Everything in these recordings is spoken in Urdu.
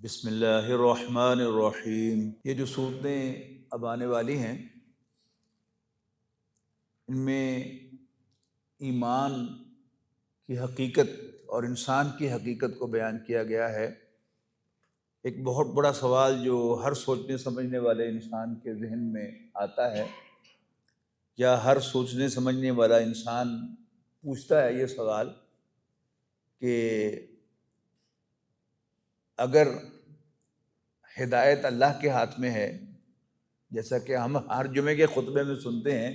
بسم اللہ الرحمن الرحیم۔ یہ جو صورتیں اب آنے والی ہیں ان میں ایمان کی حقیقت اور انسان کی حقیقت کو بیان کیا گیا ہے۔ ایک بہت بڑا سوال جو ہر سوچنے سمجھنے والے انسان کے ذہن میں آتا ہے، یا ہر سوچنے سمجھنے والا انسان پوچھتا ہے یہ سوال کہ اگر ہدایت اللہ کے ہاتھ میں ہے، جیسا کہ ہم ہر جمعے کے خطبے میں سنتے ہیں،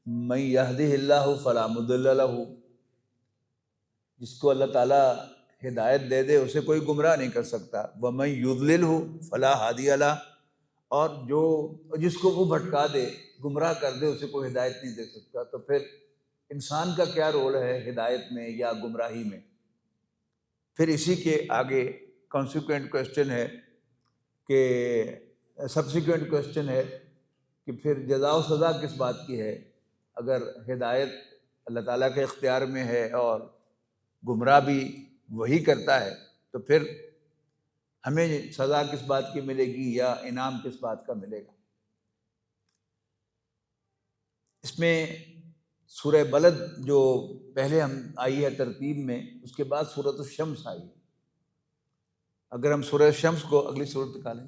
من یہدہ اللہ فلا مضل لہ، جس کو اللہ تعالیٰ ہدایت دے دے اسے کوئی گمراہ نہیں کر سکتا، ومن یضللہ فلا ہادی لہ، اور جو جس کو وہ بھٹکا دے، گمراہ کر دے، اسے کوئی ہدایت نہیں دے سکتا۔ تو پھر انسان کا کیا رول ہے ہدایت میں یا گمراہی میں؟ پھر اسی کے آگے کانسیکوینٹ کوشچن ہے کہ سبسیکوینٹ کوشچن ہے کہ پھر جزا و سزا کس بات کی ہے؟ اگر ہدایت اللہ تعالیٰ کے اختیار میں ہے اور گمراہ بھی وہی کرتا ہے، تو پھر ہمیں سزا کس بات کی ملے گی یا انعام کس بات کا ملے گا؟ اس میں سورہ بلد جو پہلے ہم آئی ہے ترتیب میں، اس کے بعد سورۃ الشمس آئی۔ اگر ہم سورہ شمس کو اگلی سورت نکالیں،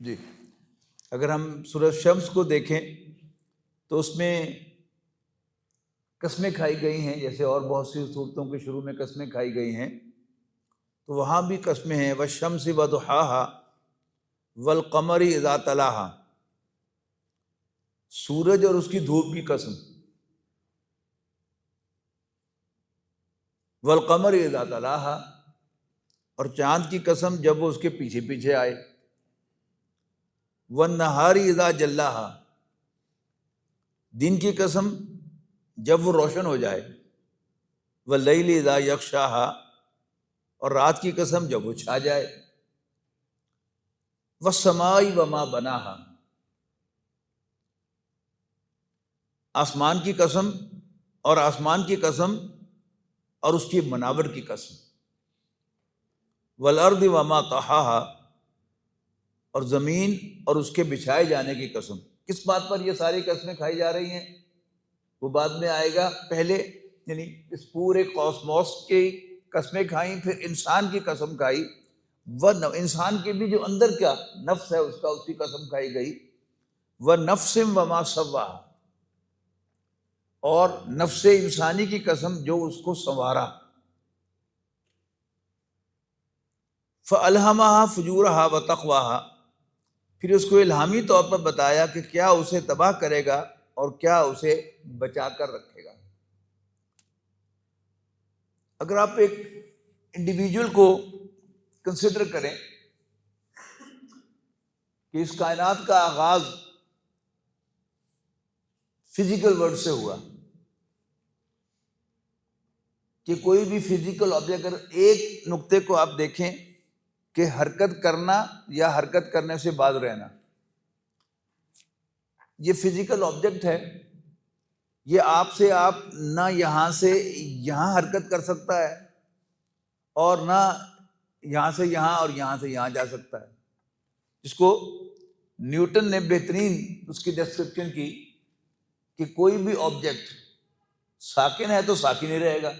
جی، اگر ہم سورۃ شمس کو دیکھیں تو اس میں قسمیں کھائی گئی ہیں، جیسے اور بہت سی صورتوں کے شروع میں قسمیں کھائی گئی ہیں، تو وہاں بھی قسمیں ہیں، والشمس وضحاها والقمر اذا تلاها، سورج اور اس کی دھوپ کی قسم، والقمر اذا تلاها، اور چاند کی قسم جب وہ اس کے پیچھے پیچھے آئے، والنہار اذا جلاها، دن کی قسم جب وہ روشن ہو جائے، واللیل اذا یغشاها، اور رات کی قسم جب وہ چھا جائے، والسماء وما بناها، آسمان کی قسم اور آسمان کی قسم اور اس کی بناوٹ کی قسم، والارض وما طحاها، اور زمین اور اس کے بچھائے جانے کی قسم۔ کس بات پر یہ ساری قسمیں کھائی جا رہی ہیں وہ بعد میں آئے گا، پہلے یعنی اس پورے کاسموس کی قسمیں کھائیں، پھر انسان کی قسم کھائی، وہ انسان کے بھی جو اندر کا نفس ہے اس کی قسم کھائی گئی، وَنَفْسٍ وَمَا سَوَّاهَا، اور نفس انسانی کی قسم جو اس کو سنوارا، فَأَلْهَمَهَا فُجُورَهَا وَتَقْوَاهَا، پھر اس کو الہامی طور پر بتایا کہ کیا اسے تباہ کرے گا اور کیا اسے بچا کر رکھے گا۔ اگر آپ ایک انڈیویجول کو کنسیڈر کریں کہ اس کائنات کا آغاز فزیکل ورڈ سے ہوا، کہ کوئی بھی فزیکل آبجیکٹ، اگر ایک نقطے کو آپ دیکھیں کہ حرکت کرنا یا حرکت کرنے سے باز رہنا، یہ فزیکل آبجیکٹ ہے، یہ آپ نہ یہاں سے یہاں حرکت کر سکتا ہے اور نہ یہاں سے یہاں اور یہاں سے یہاں جا سکتا ہے، جس کو نیوٹن نے بہترین اس کی ڈسکرپشن کی کہ کوئی بھی آبجیکٹ ساکن ہے تو ساکن ہی رہے گا،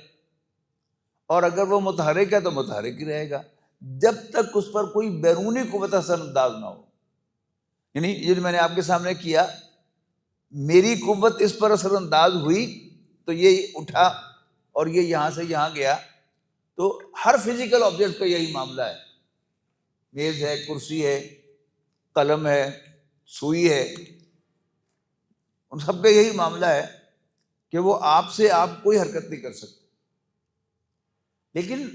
اور اگر وہ متحرک ہے تو متحرک ہی رہے گا، جب تک اس پر کوئی بیرونی قوت اثر انداز نہ ہو۔ یعنی یہ جو میں نے آپ کے سامنے کیا، میری قوت اس پر اثر انداز ہوئی تو یہ اٹھا اور یہ یہاں سے یہاں گیا، تو ہر فزیکل آبجیکٹ کا یہی معاملہ ہے، میز ہے، کرسی ہے، قلم ہے، سوئی ہے، ان سب کا یہی معاملہ ہے کہ وہ آپ کوئی حرکت نہیں کر سکتے۔ لیکن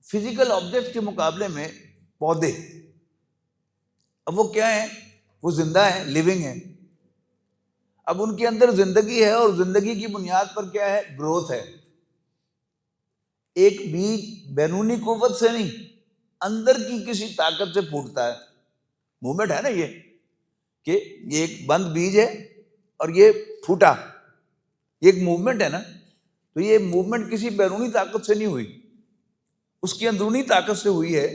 فزیکل آبجیکٹ کے مقابلے میں پودے، اب وہ کیا ہیں؟ وہ زندہ ہیں، لیونگ ہیں، اب ان کے اندر زندگی ہے، اور زندگی کی بنیاد پر کیا ہے؟ گروتھ ہے۔ ایک بیج بیرونی قوت سے نہیں، اندر کی کسی طاقت سے پھوٹتا ہے، موومنٹ ہے نا یہ، کہ یہ ایک بند بیج ہے اور یہ پھوٹا، یہ ایک موومنٹ ہے نا۔ تو یہ موومنٹ کسی بیرونی طاقت سے نہیں ہوئی، اس کی اندرونی طاقت سے ہوئی ہے،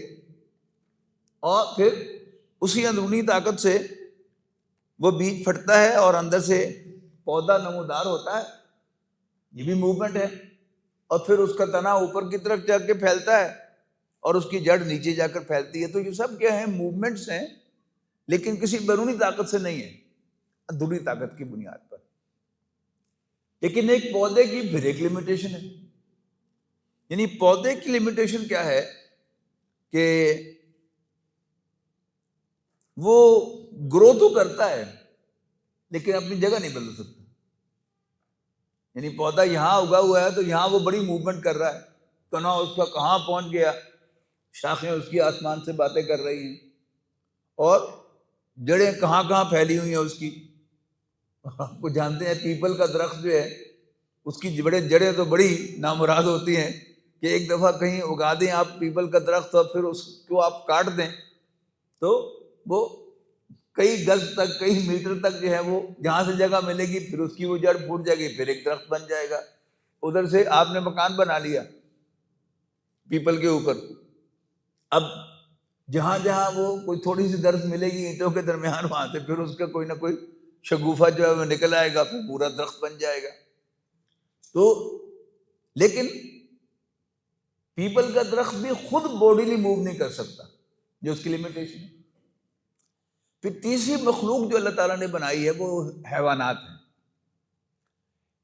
اور پھر اسی اندرونی طاقت سے وہ بیج پھٹتا ہے اور اندر سے پودا نمودار ہوتا ہے، یہ بھی موومنٹ ہے، اور پھر اس کا تنا اوپر کی طرف جا کے پھیلتا ہے اور اس کی جڑ نیچے جا کر پھیلتی ہے۔ تو یہ سب کیا ہیں؟ موومنٹس ہیں، لیکن کسی بیرونی طاقت سے نہیں ہے، اندرونی طاقت کی بنیاد پر۔ لیکن ایک پودے کی پھر ایک لمیٹیشن ہے، یعنی پودے کی لمیٹیشن کیا ہے کہ وہ گرو تو کرتا ہے لیکن اپنی جگہ نہیں بدل سکتا۔ یعنی پودا یہاں اگا ہوا ہے تو یہاں وہ بڑی موومنٹ کر رہا ہے، تنا اس کا کہاں پہنچ گیا، شاخیں اس کی آسمان سے باتیں کر رہی ہیں، اور جڑیں کہاں کہاں پھیلی ہوئی ہیں اس کی۔ آپ کو جانتے ہیں پیپل کا درخت جو ہے اس کی جڑیں تو بڑی نامراد ہوتی ہیں کہ ایک دفعہ کہیں اگا دیں آپ پیپل کا درخت اور پھر اس کو آپ کاٹ دیں تو وہ کئی گز تک، کئی میٹر تک جو ہے وہ جہاں سے جگہ ملے گی پھر اس کی وہ جڑ پھوٹ جائے گی، پھر ایک درخت بن جائے گا۔ ادھر سے آپ نے مکان بنا لیا پیپل کے اوپر، اب جہاں جہاں وہ کوئی تھوڑی سی درخت ملے گی اینٹوں کے درمیان، وہاں سے پھر اس کا کوئی نہ کوئی شگوفہ جو ہے وہ نکل آئے گا، پھر پورا درخت بن جائے گا۔ تو لیکن پیپل کا درخت بھی خود باڈیلی موو نہیں کر سکتا، جو اس کی لمیٹیشن ہے۔ پھر تیسری مخلوق جو اللہ تعالیٰ نے بنائی ہے وہ حیوانات ہیں۔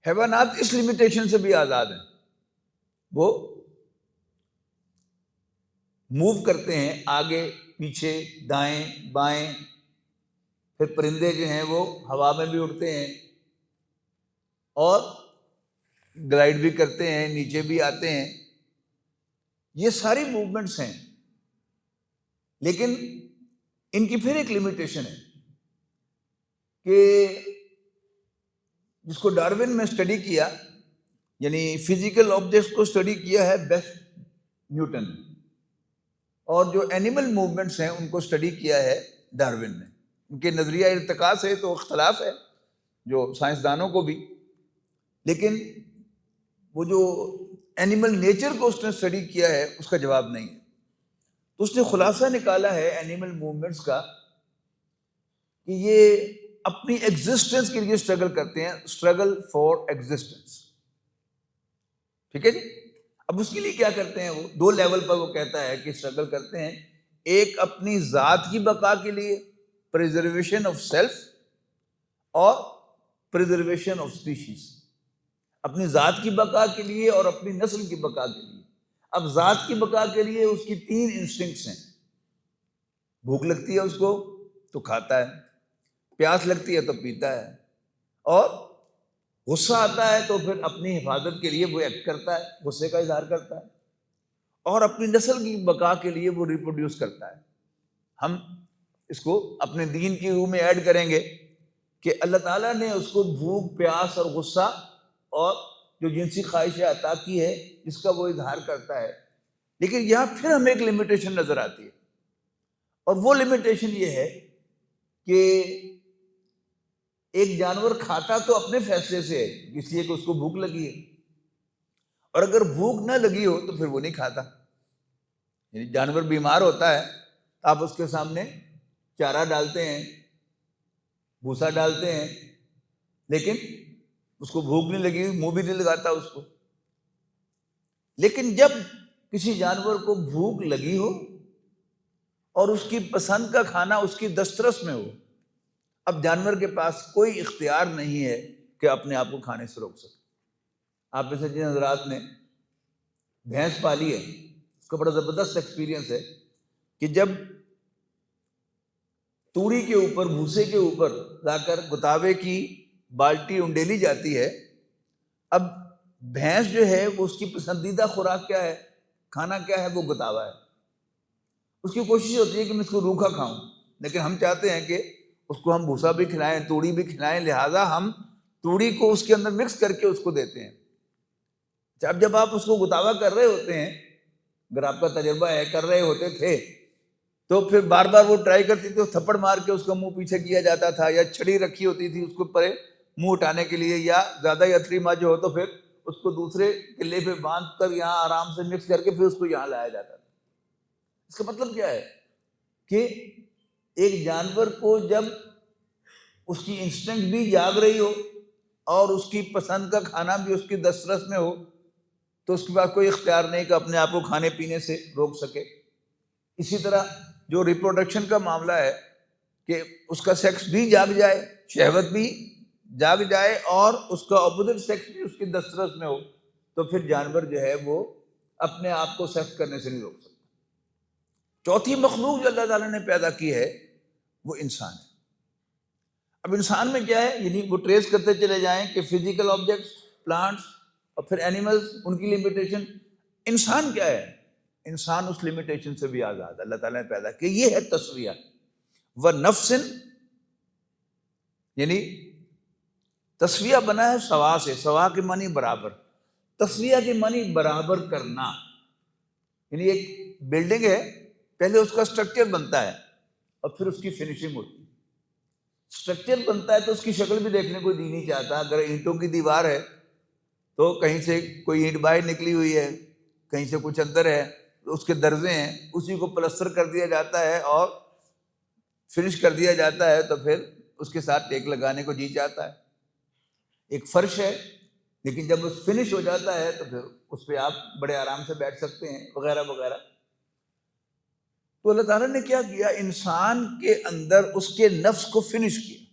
حیوانات اس لمیٹیشن سے بھی آزاد ہیں، وہ موو کرتے ہیں آگے پیچھے دائیں بائیں۔ پھر پرندے جو ہیں وہ ہوا میں بھی اڑتے ہیں اور گلائڈ بھی کرتے ہیں، نیچے بھی آتے ہیں، یہ ساری موومنٹس ہیں۔ لیکن ان کی پھر ایک لمیٹیشن ہے کہ جس کو ڈارون میں اسٹڈی کیا، یعنی فزیکل آبجیکٹس کو اسٹڈی کیا ہے بیسٹ نیوٹن، اور جو اینیمل موومنٹس ہیں ان کو اسٹڈی کیا ہے ڈارون نے۔ ان کے نظریہ ارتقاء سے تو اختلاف ہے جو سائنسدانوں کو بھی، لیکن وہ جو اینیمل نیچر کو اس نے اسٹڈی کیا ہے اس کا جواب نہیں ہے۔ تو اس نے خلاصہ نکالا ہے اینیمل موومنٹس کا کہ یہ اپنی ایگزسٹنس کے لیے اسٹرگل کرتے ہیں، اسٹرگل فار ایگزسٹنس، ٹھیک ہے جی۔ اب اس کے لیے کیا کرتے ہیں؟ وہ دو لیول پر وہ کہتا ہے کہ اسٹرگل کرتے ہیں، ایک اپنی ذات کی بقا کے لیے، پریزرویشن آف سیلف، اور پریزرویشن آف اسپیشیز، اپنی ذات کی بقا کے لیے اور اپنی نسل کی بقا کے لیے۔ اب ذات کی بقا کے لیے اس کی 3 انسٹنکٹس ہیں، بھوک لگتی ہے اس کو تو کھاتا ہے، پیاس لگتی ہے تو پیتا ہے، اور غصہ آتا ہے تو پھر اپنی حفاظت کے لیے وہ ایکٹ کرتا ہے، غصے کا اظہار کرتا ہے، اور اپنی نسل کی بقا کے لیے وہ ریپروڈیوس کرتا ہے۔ ہم اس کو اپنے دین کی روح میں ایڈ کریں گے کہ اللہ تعالیٰ نے اس کو بھوک، پیاس اور غصہ اور جو جنسی خواہش عطا کی ہے جس کا وہ اظہار کرتا ہے۔ لیکن یہاں پھر ہمیں ایک لمیٹیشن نظر آتی ہے، اور وہ لمیٹیشن یہ ہے کہ ایک جانور کھاتا تو اپنے فیصلے سے ہے، اس لیے کہ اس کو بھوک لگی ہے، اور اگر بھوک نہ لگی ہو تو پھر وہ نہیں کھاتا۔ یعنی جانور بیمار ہوتا ہے، آپ اس کے سامنے چارہ ڈالتے ہیں، بھوسا ڈالتے ہیں، لیکن اس کو بھوک نہیں لگی، منہ بھی نہیں لگاتا اس کو۔ لیکن جب کسی جانور کو بھوک لگی ہو اور اس کی پسند کا کھانا اس کی دسترس میں ہو، اب جانور کے پاس کوئی اختیار نہیں ہے کہ اپنے آپ کو کھانے سے روک سکے۔ آپ میں سے جن حضرات نے بھینس پالی ہے اس کا بڑا زبردست ایکسپیرینس ہے کہ جب توڑی کے اوپر، بھوسے کے اوپر لا کر گتاوے کی بالٹی انڈیلی جاتی ہے، اب بھینس جو ہے وہ اس کی پسندیدہ خوراک کیا ہے، کھانا کیا ہے، وہ گتاوا ہے۔ اس کی کوشش ہوتی ہے کہ میں اس کو روکھا کھاؤں، لیکن ہم چاہتے ہیں کہ اس کو ہم بھوسا بھی کھلائیں، توڑی بھی کھلائیں، لہٰذا ہم توڑی کو اس کے اندر مکس کر کے اس کو دیتے ہیں۔ اب جب آپ اس کو گتاوا کر رہے ہوتے ہیں، اگر آپ کا تجربہ ہے، کر رہے ہوتے تھے، تو پھر بار بار وہ ٹرائی کرتی تھی، تھپڑ مار کے اس کا منہ پیچھے کیا جاتا تھا، یا چھڑی رکھی ہوتی تھی اس کو پرے منہ اٹھانے کے لیے، یا زیادہ ہی اتری ماں جو ہو تو پھر اس کو دوسرے قلعے پہ باندھ کر یہاں آرام سے مکس کر کے پھر اس کو یہاں لایا جاتا تھا۔ اس کا مطلب کیا ہے کہ ایک جانور کو جب اس کی انسٹنکٹ بھی جاگ رہی ہو اور اس کی پسند کا کھانا بھی اس کی دسترس میں ہو تو اس کے پاس کوئی اختیار نہیں کہ اپنے آپ کو کھانے پینے سے روک سکے۔ اسی طرح جو ریپروڈکشن کا معاملہ ہے کہ اس کا سیکس بھی جاگ جائے، شہوت بھی جاگ جائے اور اس کا اپوزٹ سیکس بھی اس کی دسترس میں ہو تو پھر جانور جو ہے وہ اپنے آپ کو سیکس کرنے سے نہیں روک سکتا۔ چوتھی مخلوق جو اللہ تعالیٰ نے پیدا کی ہے وہ انسان ہے۔ اب انسان میں کیا ہے، یعنی وہ ٹریس کرتے چلے جائیں کہ فزیکل آبجیکٹس، پلانٹس اور پھر اینیملز، ان کی لمیٹیشن۔ انسان کیا ہے؟ انسان اس لمیٹیشن سے بھی آزاد اللہ تعالیٰ نے پیدا کیا۔ یہ ہے تسویہ۔ وَنَفْسٍ، یعنی تسویہ بنا ہے سوا سے، سوا کے معنی برابر، تسویہ کے معنی برابر کرنا۔ یعنی ایک بلڈنگ ہے، پہلے اس کا سٹرکچر بنتا ہے اور پھر اس کی فنیشنگ ہوتی ہے۔ سٹرکچر بنتا ہے تو اس کی شکل بھی دیکھنے کو جی نہیں چاہتا۔ اگر اینٹوں کی دیوار ہے تو کہیں سے کوئی اینٹ باہر نکلی ہوئی ہے، کہیں سے کچھ اندر ہے، اس کے درزے ہیں، اسی کو پلستر کر دیا جاتا ہے اور فنش کر دیا جاتا ہے تو پھر اس کے ساتھ ٹیک لگانے کو جی چاہتا ہے۔ ایک فرش ہے، لیکن جب وہ فنش ہو جاتا ہے تو پھر اس پہ آپ بڑے آرام سے بیٹھ سکتے ہیں، وغیرہ وغیرہ۔ تو اللہ تعالیٰ نے کیا کیا، انسان کے اندر اس کے نفس کو فنش کیا۔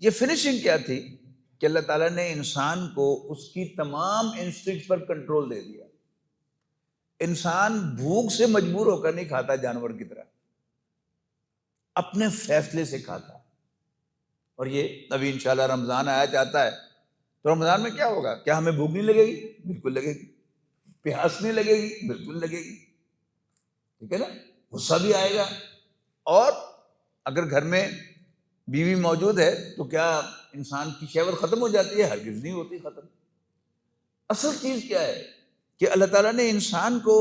یہ فنشنگ کیا تھی کہ اللہ تعالیٰ نے انسان کو اس کی تمام انسٹنکٹ پر کنٹرول دے دیا۔ انسان بھوک سے مجبور ہو کر نہیں کھاتا جانور کی طرح، اپنے فیصلے سے کھاتا۔ اور یہ ابھی انشاءاللہ رمضان آیا چاہتا ہے تو رمضان میں کیا ہوگا؟ کیا ہمیں بھوک نہیں لگے گی؟ بالکل لگے گی۔ پیاس نہیں لگے گی؟ بالکل لگے گی، ٹھیک ہے نا؟ غصہ بھی آئے گا، اور اگر گھر میں بیوی موجود ہے تو کیا انسان کی شہوت ختم ہو جاتی ہے؟ ہرگز نہیں ہوتی ختم۔ اصل چیز کیا ہے کہ اللہ تعالیٰ نے انسان کو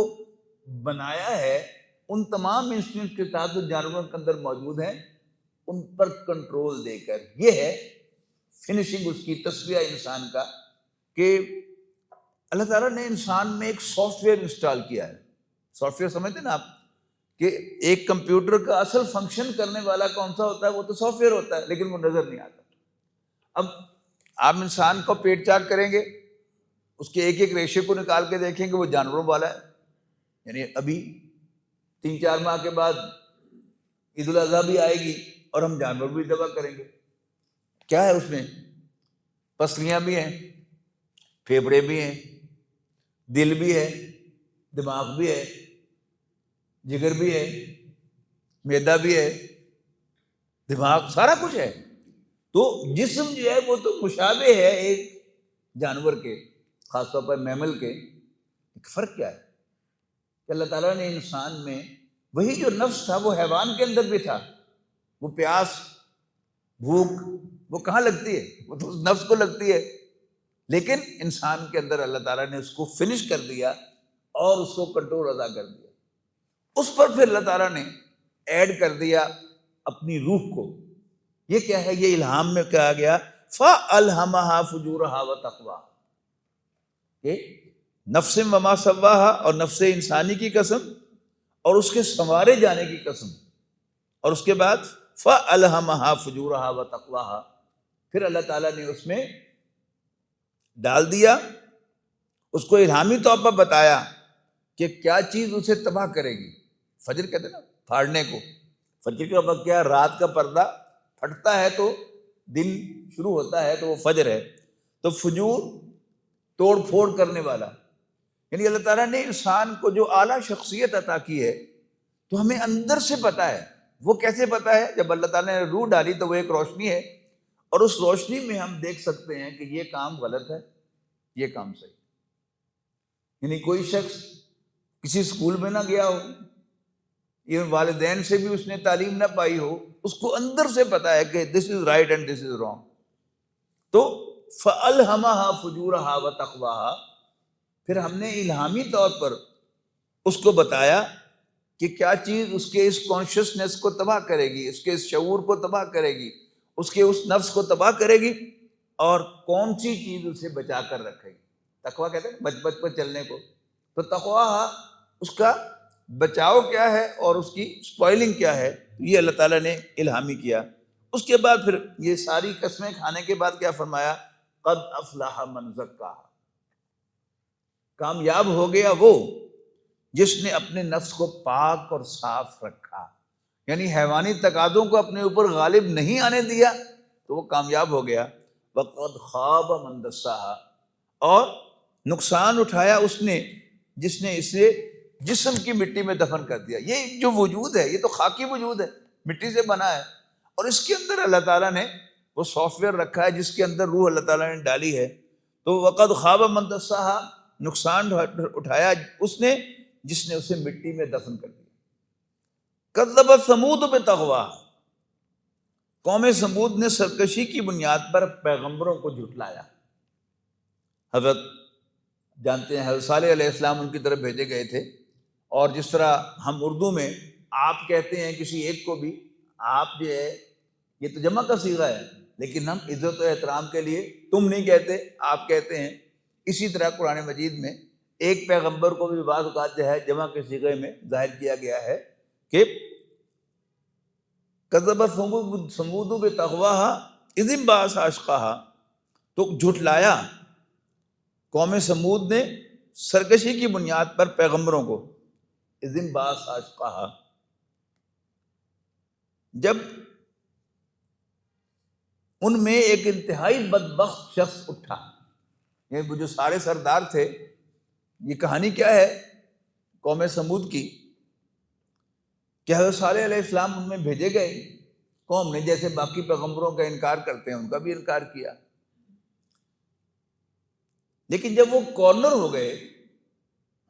بنایا ہے ان تمام انسٹنکٹ کے ساتھ جو جانوروں کے اندر موجود ہیں ان پر کنٹرول دے کر۔ یہ ہے فنشنگ اس کی، تسویہ انسان کا، کہ اللہ تعالیٰ نے انسان میں ایک سافٹ ویئر انسٹال کیا ہے۔ سافٹ ویئر سمجھتے ہیں نا آپ کہ ایک کمپیوٹر کا اصل فنکشن کرنے والا کون سا ہوتا ہے؟ وہ تو سافٹ ویئر ہوتا ہے، لیکن وہ نظر نہیں آتا۔ اب آپ انسان کو پیٹ چاک کریں گے، اس کے ایک ایک ریشے کو نکال کے دیکھیں گے، وہ جانوروں والا ہے۔ یعنی ابھی 3-4 ماہ کے بعد عید الاضحیٰ بھی آئے گی اور ہم جانور بھی ذبح کریں گے۔ کیا ہے اس میں؟ پسلیاں بھی ہیں، پھیپھڑے بھی ہیں، دل بھی ہے، دماغ بھی ہے، جگر بھی ہے، معدہ بھی ہے، دماغ، سارا کچھ ہے۔ تو جسم جو ہے وہ تو مشابہ ہے ایک جانور کے، خاص طور پر میمل کے۔ ایک فرق کیا ہے کہ اللہ تعالیٰ نے انسان میں وہی جو نفس تھا وہ حیوان کے اندر بھی تھا۔ وہ پیاس، بھوک، وہ کہاں لگتی ہے؟ وہ تو اس نفس کو لگتی ہے، لیکن انسان کے اندر اللہ تعالیٰ نے اس کو فنش کر دیا اور اس کو کنٹرول ادا کر دیا۔ اس پر پھر اللہ تعالیٰ نے ایڈ کر دیا اپنی روح کو۔ یہ کیا ہے؟ یہ الہام میں کہا گیا فَأَلْهَمَهَا فُجُورَهَا وَتَقْوَاهَا، کہ نفس وما سواها، اور نفس انسانی کی قسم اور اس کے سنوارے جانے کی قسم، اور اس کے بعد فَأَلْهَمَهَا فُجُورَهَا وَتَقْوَاهَا، پھر اللہ تعالیٰ نے اس میں ڈال دیا، اس کو الہامی طور پر بتایا کہ کیا چیز اسے تباہ کرے گی۔ فجر کہتے ہیں نا پھاڑنے کو، فجر کا وقت کیا؟ رات کا پردہ پھٹتا ہے تو دن شروع ہوتا ہے تو وہ فجر ہے۔ تو فجور، توڑ پھوڑ کرنے والا، یعنی اللہ تعالیٰ نے انسان کو جو اعلیٰ شخصیت عطا کی ہے تو ہمیں اندر سے پتہ ہے۔ وہ کیسے پتہ ہے؟ جب اللہ تعالیٰ نے روح ڈالی تو وہ ایک روشنی ہے، اور اس روشنی میں ہم دیکھ سکتے ہیں کہ یہ کام غلط ہے، یہ کام صحیح۔ یعنی کوئی شخص کسی اسکول میں نہ گیا ہو، یہ والدین سے بھی اس نے تعلیم نہ پائی ہو، اس کو اندر سے پتا ہے کہ this is right and this is wrong. تو فَأَلْهَمَهَا فُجُورَهَا وَتَقْوَاهَا، پھر ہم نے الہامی طور پر اس کو بتایا کہ کیا چیز اس کے اس کانشیسنس کو تباہ کرے گی، اس کے اس شعور کو تباہ کرے گی، اس کے اس نفس کو تباہ کرے گی، اور کون سی چیز اسے بچا کر رکھے گی. تقویٰ کہتے ہیں بچ بچ پر چلنے کو. تو تقویٰ اس کا بچاؤ کیا ہے اور اس کی سپوائلنگ کیا ہے، یہ اللہ تعالیٰ نے الہامی کیا. اس کے بعد پھر یہ ساری قسمیں کھانے کے بعد کیا فرمایا؟ قد افلح من زکاہا، کامیاب ہو گیا وہ جس نے اپنے نفس کو پاک اور صاف رکھا، یعنی حیوانی تقاضوں کو اپنے اوپر غالب نہیں آنے دیا تو وہ کامیاب ہو گیا. وقد خاب من دساہا، اور نقصان اٹھایا اس نے جس نے اسے جسم کی مٹی میں دفن کر دیا. یہ جو وجود ہے یہ تو خاکی وجود ہے، مٹی سے بنا ہے، اور اس کے اندر اللہ تعالیٰ نے وہ سافٹ ویئر رکھا ہے جس کے اندر روح اللہ تعالیٰ نے ڈالی ہے. تو وقد خواب من دساہا، نقصان اٹھایا اس نے جس نے اسے مٹی میں دفن کر دیا. کذبت ثمود بطغواہا، قوم ثمود نے سرکشی کی بنیاد پر پیغمبروں کو جھٹلایا. حضرت جانتے ہیں حضرت صالح علیہ السلام ان کی طرف بھیجے گئے تھے، اور جس طرح ہم اردو میں آپ کہتے ہیں کسی ایک کو بھی، آپ جو ہے یہ تو جمع کا صیغہ ہے، لیکن ہم عزت و احترام کے لیے تم نہیں کہتے، آپ کہتے ہیں. اسی طرح قرآن مجید میں ایک پیغمبر کو بھی بعض اوقات جو ہے جمع کے صیغے میں ظاہر کیا گیا ہے کہ کذبت ثمود بطغواہا اذ انبعث اشقاہا، تو جھٹلایا قوم ثمود نے سرکشی کی بنیاد پر پیغمبروں کو. اذ انبعث اشقاہا، جب ان میں ایک انتہائی بدبخت شخص اٹھا. یہ وہ جو سارے سردار تھے، یہ کہانی کیا ہے قوم ثمود کی کہ حضرت صالح علیہ السلام ان میں بھیجے گئے، قوم نے جیسے باقی پیغمبروں کا انکار کرتے ہیں ان کا بھی انکار کیا. لیکن جب وہ کارنر ہو گئے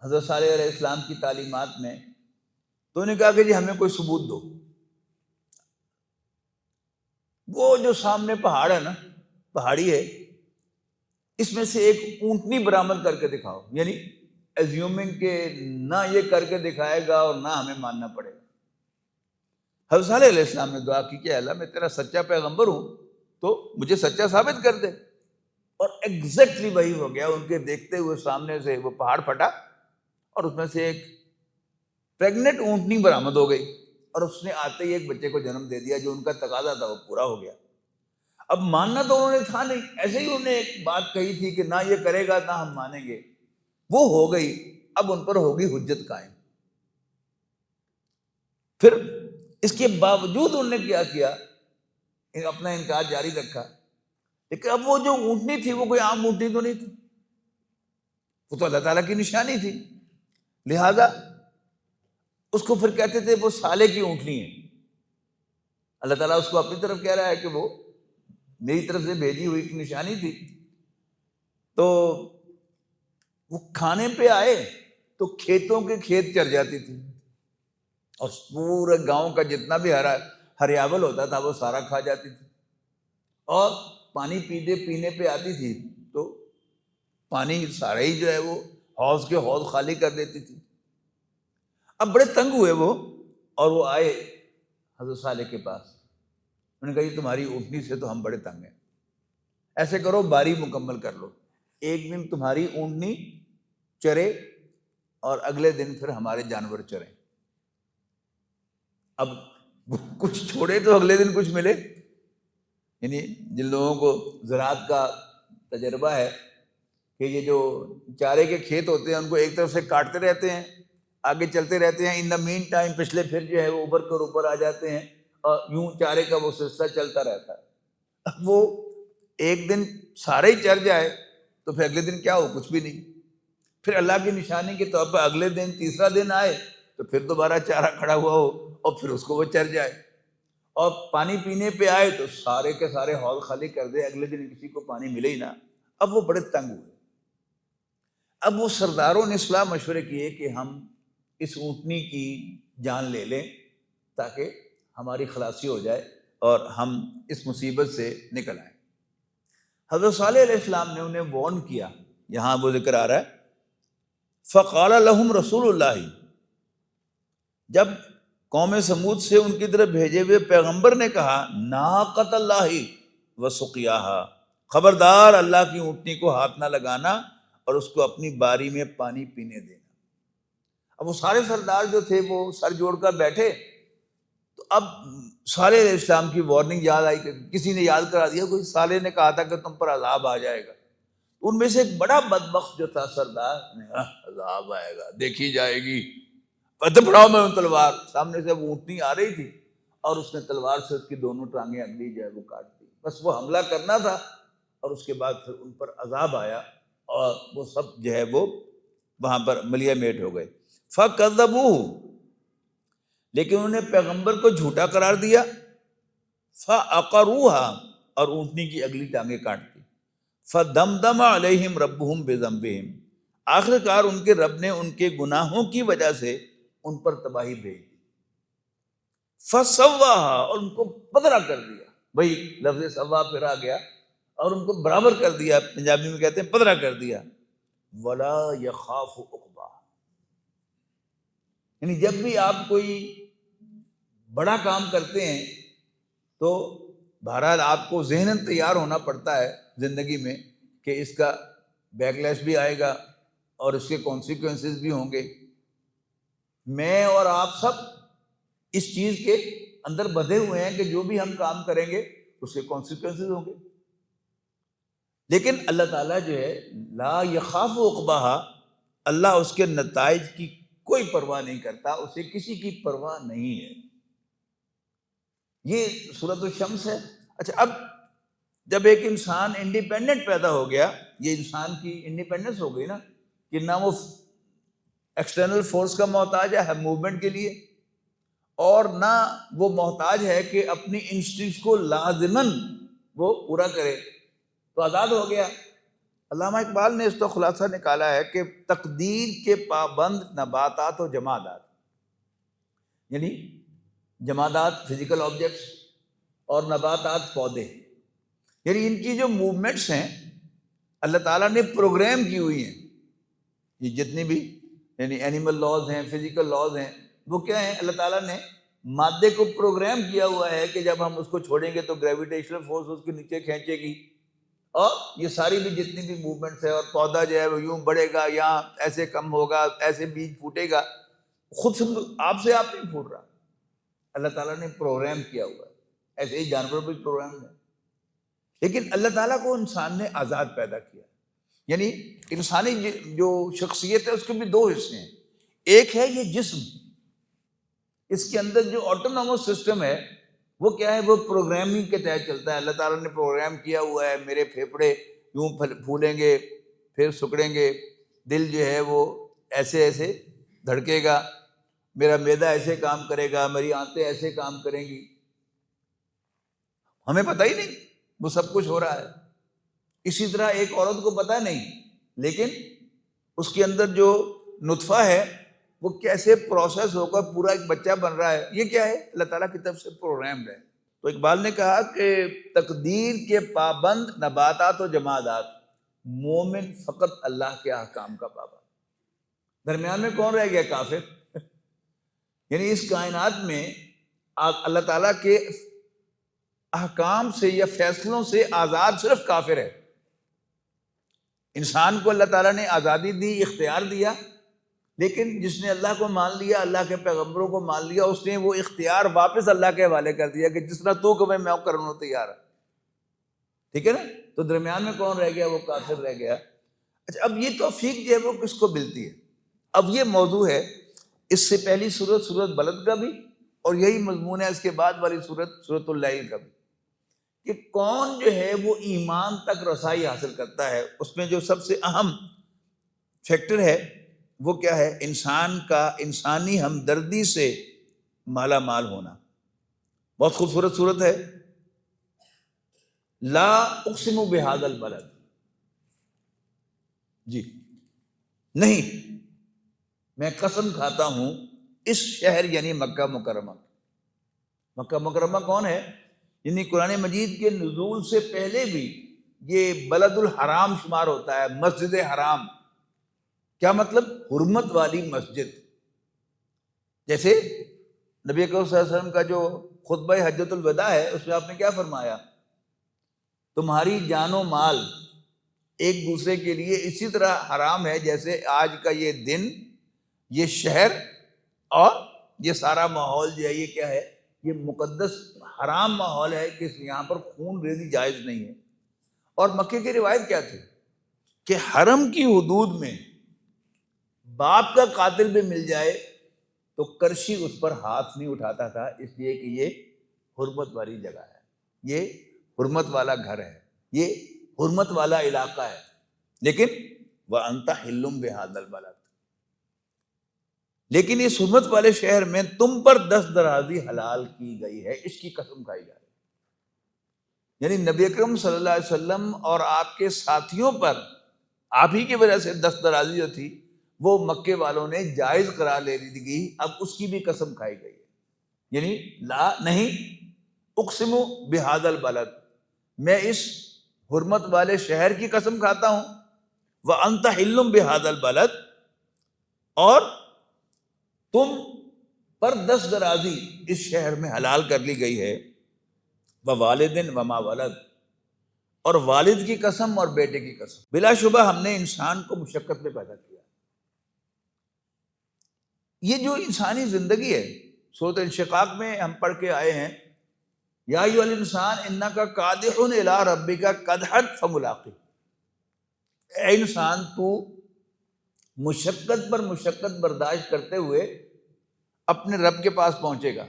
حضرت صالح علیہ السلام کی تعلیمات میں، تو انہوں نے کہا کہ جی ہمیں کوئی ثبوت دو. وہ جو سامنے پہاڑ ہے نا، پہاڑی ہے، اس میں سے ایک اونٹنی برآمد کر کے دکھاؤ. یعنی ایزیومنگ کہ نہ یہ کر کے دکھائے گا اور نہ ہمیں ماننا پڑے گا. حضرت صالح علیہ السلام نے دعا کی کہ اللہ میں تیرا سچا پیغمبر ہوں تو مجھے سچا ثابت کر دے. اور ایگزیکٹلی وہی ہو گیا. ان کے دیکھتے ہوئے سامنے سے وہ پہاڑ پھٹا اور اس میں سے ایک پریگننٹ اونٹنی برآمد ہو گئی، اور اس نے آتے ہی ایک بچے کو جنم دے دیا. جو ان کا تقاضا تھا وہ پورا ہو گیا. اب ماننا تو انہوں نے تھا نہیں، ایسے ہی انہوں نے ایک بات کہی تھی کہ نہ یہ کرے گا نہ ہم مانیں گے، وہ ہو گئی. اب ان پر ہوگی حجت قائم. پھر اس کے باوجود انہوں نے کیا کیا، اپنا انکار جاری رکھا. لیکن اب وہ جو اونٹنی تھی وہ کوئی عام اونٹنی تو نہیں تھی، وہ تو اللہ تعالیٰ کی نشانی تھی. لہذا اس کو پھر کہتے تھے وہ سالے کی اونٹنی ہے. اللہ تعالیٰ اس کو اپنی طرف کہہ رہا ہے کہ وہ میری طرف سے بھیجی ہوئی ایک نشانی تھی. تو وہ کھانے پہ آئے تو کھیتوں کے کھیت چر جاتی تھی، اور پورے گاؤں کا جتنا بھی ہریاول ہوتا تھا وہ سارا کھا جاتی تھی. اور پانی پینے پہ آتی تھی تو پانی سارا ہی جو ہے وہ حوض کے حوض خالی کر دیتی تھی. اب بڑے تنگ ہوئے وہ، اور وہ آئے حضرت صالح کے پاس. انہوں نے کہا یہ تمہاری اونٹنی سے تو ہم بڑے تنگ ہیں، ایسے کرو باری مکمل کر لو. ایک دن تمہاری اونٹنی چرے اور اگلے دن پھر ہمارے جانور چریں. اب کچھ چھوڑے تو اگلے دن کچھ ملے. یعنی جن لوگوں کو زراعت کا تجربہ ہے کہ یہ جو چارے کے کھیت ہوتے ہیں ان کو ایک طرف سے کاٹتے رہتے ہیں، آگے چلتے رہتے ہیں، ان دا مین ٹائم پچھلے پھر جو ہے وہ اوپر کر اوپر آ جاتے ہیں، اور یوں چارے کا وہ سلسلہ چلتا رہتا ہے. اب وہ ایک دن سارے ہی چر جائے تو پھر اگلے دن کیا ہو؟ کچھ بھی نہیں. پھر اللہ کی نشانی کے طور پر اگلے دن تیسرا دن آئے تو پھر دوبارہ چارہ کھڑا ہوا ہو اور پھر اس کو وہ چر جائے. اور پانی پینے پہ آئے تو سارے کے سارے حوض خالی کر دے، اگلے دن کسی کو پانی ملے ہی نہ. اب وہ بڑے تنگ ہوئے. اب وہ سرداروں نے صلاح مشورے کیے کہ ہم اس اونٹنی کی جان لے لیں تاکہ ہماری خلاصی ہو جائے اور ہم اس مصیبت سے نکل آئیں. حضرت صالح علیہ السلام نے انہیں وارن کیا. یہاں وہ ذکر آ رہا ہے فقال لهم رسول اللہ، جب قوم سمود سے ان کی طرف بھیجے ہوئے پیغمبر نے کہا ناقۃ اللہ وسقیاہا، خبردار اللہ کی اونٹنی کو ہاتھ نہ لگانا اور اس کو اپنی باری میں پانی پینے دینا۔ اب وہ سارے سردار جو تھے وہ سر جوڑ کر بیٹھے، تو اب صالح علیہ السلام کی وارننگ یاد آئی، کہ کسی نے یاد کرا دیا، کوئی صالح نے کہا تھا کہ تم پر عذاب آ جائے گا۔ ان میں سے ایک بڑا بدبخت جو تھا سردار نے، عذاب آئے گا، دیکھی جائے گی، پڑھاؤ میں تلوار۔ سامنے سے وہ اونٹنی آ رہی تھی اور اس نے تلوار سے اس کی دونوں ٹانگیں اگلی جو ہے وہ کاٹ دی۔ بس وہ حملہ کرنا تھا اور اس کے بعد پھر ان پر عذاب آیا اور وہ سب جو ہے وہ وہاں پر ملیہ میٹ ہو گئے۔ فَكَذَّبُوهُ، لیکن انہوں نے پیغمبر کو جھوٹا قرار دیا۔ فَعَقَرُوهَا، اور اونٹنی کی اگلی ٹانگیں کاٹ دی۔ فَدَمْدَمَ عَلَيْهِمْ رَبُّهُمْ بِذَنبِهِمْ، آخرکار ان کے رب نے ان کے گناہوں کی وجہ سے ان پر تباہی بھیج دی۔ فَسَوَّاهَا، اور ان کو پدرا کر دیا۔ وہی لفظ سوا پھر آ گیا، اور ان کو برابر کر دیا، پنجابی میں کہتے ہیں پدرا کر دیا۔ وَلَا يَخَافُ عُقْبَاهَا، یعنی جب بھی آپ کوئی بڑا کام کرتے ہیں تو بہرحال آپ کو ذہناً تیار ہونا پڑتا ہے زندگی میں کہ اس کا بیک لیش بھی آئے گا اور اس کے کانسیکوینسز بھی ہوں گے۔ میں اور آپ سب اس چیز کے اندر بدھے ہوئے ہیں کہ جو بھی ہم کام کریں گے اس کے کانسیکوینسز ہوں گے، لیکن اللہ تعالیٰ جو ہے لا یخاف عقباها، اللہ اس کے نتائج کی کوئی پرواہ نہیں کرتا، اسے کسی کی پرواہ نہیں ہے۔ یہ سورۃ الشمس ہے۔ اچھا، اب جب ایک انسان انڈیپینڈنٹ پیدا ہو گیا، یہ انسان کی انڈیپینڈنس ہو گئی نا، کہ نہ وہ ایکسٹرنل فورس کا محتاج ہے موومنٹ کے لیے، اور نہ وہ محتاج ہے کہ اپنی انسٹنکٹس کو لازماً وہ پورا کرے، تو آزاد ہو گیا۔ علامہ اقبال نے اس کا خلاصہ نکالا ہے کہ تقدیر کے پابند نباتات و جمادات، یعنی جمادات فزیکل آبجیکٹس اور نباتات پودے، یعنی ان کی جو موومنٹس ہیں اللہ تعالیٰ نے پروگرام کی ہوئی ہیں۔ یہ جتنی بھی یعنی اینیمل لاز ہیں، فزیکل لاز ہیں، وہ کیا ہیں؟ اللہ تعالیٰ نے مادے کو پروگرام کیا ہوا ہے کہ جب ہم اس کو چھوڑیں گے تو گریویٹیشنل فورس اس کے نیچے کھینچے گی، اور یہ ساری بھی جتنی بھی موومنٹس ہے، اور پودا جو ہے وہ یوں بڑھے گا، یہاں ایسے کم ہوگا، ایسے بیج پھوٹے گا، خود سے آپ نہیں پھوٹ رہا، اللہ تعالیٰ نے پروگرام کیا ہوا ہے۔ ایسے ہی جانور بھی پروگرام ہے، لیکن اللہ تعالیٰ کو انسان نے آزاد پیدا کیا، یعنی انسانی جو شخصیت ہے اس کے بھی دو حصے ہیں۔ ایک ہے یہ جسم، اس کے اندر جو آٹونومس سسٹم ہے وہ کیا ہے؟ وہ پروگرامنگ کے تحت چلتا ہے۔ اللہ تعالیٰ نے پروگرام کیا ہوا ہے، میرے پھیپھڑے یوں پھولیں گے پھر سکڑیں گے، دل جو ہے وہ ایسے ایسے دھڑکے گا، میرا معدہ ایسے کام کرے گا، میری آنتیں ایسے کام کریں گی، ہمیں پتہ ہی نہیں وہ سب کچھ ہو رہا ہے۔ اسی طرح ایک عورت کو پتہ نہیں، لیکن اس کے اندر جو نطفہ ہے وہ کیسے پروسیس ہو کر پورا ایک بچہ بن رہا ہے، یہ کیا ہے؟ اللہ تعالیٰ کی طرف سے پروگرام ہے۔ تو اقبال نے کہا کہ تقدیر کے پابند نباتات و جمادات، مومن فقط اللہ کے احکام کا پابند، درمیان میں کون رہ گیا؟ کافر۔ یعنی اس کائنات میں اللہ تعالیٰ کے احکام سے یا فیصلوں سے آزاد صرف کافر ہے۔ انسان کو اللہ تعالیٰ نے آزادی دی، اختیار دیا، لیکن جس نے اللہ کو مان لیا، اللہ کے پیغمبروں کو مان لیا، اس نے وہ اختیار واپس اللہ کے حوالے کر دیا کہ جس طرح تو کہے میں کرنے تیار ہوں، ٹھیک ہے نا؟ تو درمیان میں کون رہ گیا؟ وہ کافر رہ گیا۔ اچھا، اب یہ توفیق جو ہے وہ کس کو ملتی ہے؟ اب یہ موضوع ہے اس سے پہلی سورت بلد کا بھی، اور یہی مضمون ہے اس کے بعد والی سورت اللیل کا بھی، کہ کون جو ہے وہ ایمان تک رسائی حاصل کرتا ہے۔ اس میں جو سب سے اہم فیکٹر ہے وہ کیا ہے؟ انسان کا انسانی ہمدردی سے مالا مال ہونا۔ بہت خوبصورت صورت ہے، لا اقسم بہذا البلد، جی نہیں، میں قسم کھاتا ہوں اس شہر یعنی مکہ مکرمہ۔ مکہ مکرمہ کون ہے؟ یعنی قرآن مجید کے نزول سے پہلے بھی یہ بلد الحرام شمار ہوتا ہے، مسجد حرام۔ کیا مطلب؟ حرمت والی مسجد۔ جیسے نبی اکرم صلی اللہ علیہ وسلم کا جو خطبہ حجۃ الوداع ہے اس میں آپ نے کیا فرمایا تمہاری جان و مال ایک دوسرے کے لیے اسی طرح حرام ہے جیسے آج کا یہ دن، یہ شہر اور یہ سارا ماحول جو ہے یہ کیا ہے، یہ مقدس حرام ماحول ہے کہ یہاں پر خون ریزی جائز نہیں ہے۔ اور مکے کی روایت کیا تھی کہ حرم کی حدود میں باپ کا قاتل بھی مل جائے تو کرشی اس پر ہاتھ نہیں اٹھاتا تھا، اس لیے کہ یہ حرمت والی جگہ ہے، یہ حرمت والا گھر ہے، یہ حرمت والا علاقہ ہے۔ لیکن وَأَنْتَ حِلٌّ بِهَذَا الْبَلَدِ، لیکن اس حرمت والے شہر میں تم پر دست درازی حلال کی گئی ہے، اس کی قسم کھائی جائے۔ یعنی نبی اکرم صلی اللہ علیہ وسلم اور آپ کے ساتھیوں پر آپ ہی کی وجہ سے دست درازی جو تھی وہ مکے والوں نے جائز قرار لے دی گئی، اب اس کی بھی قسم کھائی گئی ہے۔ یعنی لا نہیں اقسم بہذا البلد، میں اس حرمت والے شہر کی قسم کھاتا ہوں، وانت حل بہذا البلد، اور تم پر دست درازی اس شہر میں حلال کر لی گئی ہے، ووالد وما ولد، اور والد کی قسم اور بیٹے کی قسم۔ بلا شبہ ہم نے انسان کو مشقت میں پیدا کیا۔ یہ جو انسانی زندگی ہے، سورۃ انشقاق میں ہم پڑھ کے آئے ہیں، یا ایھا الانسان انک کادح الی ربک کدحا فملاقہ، اے انسان تو مشقت پر مشقت برداشت کرتے ہوئے اپنے رب کے پاس پہنچے گا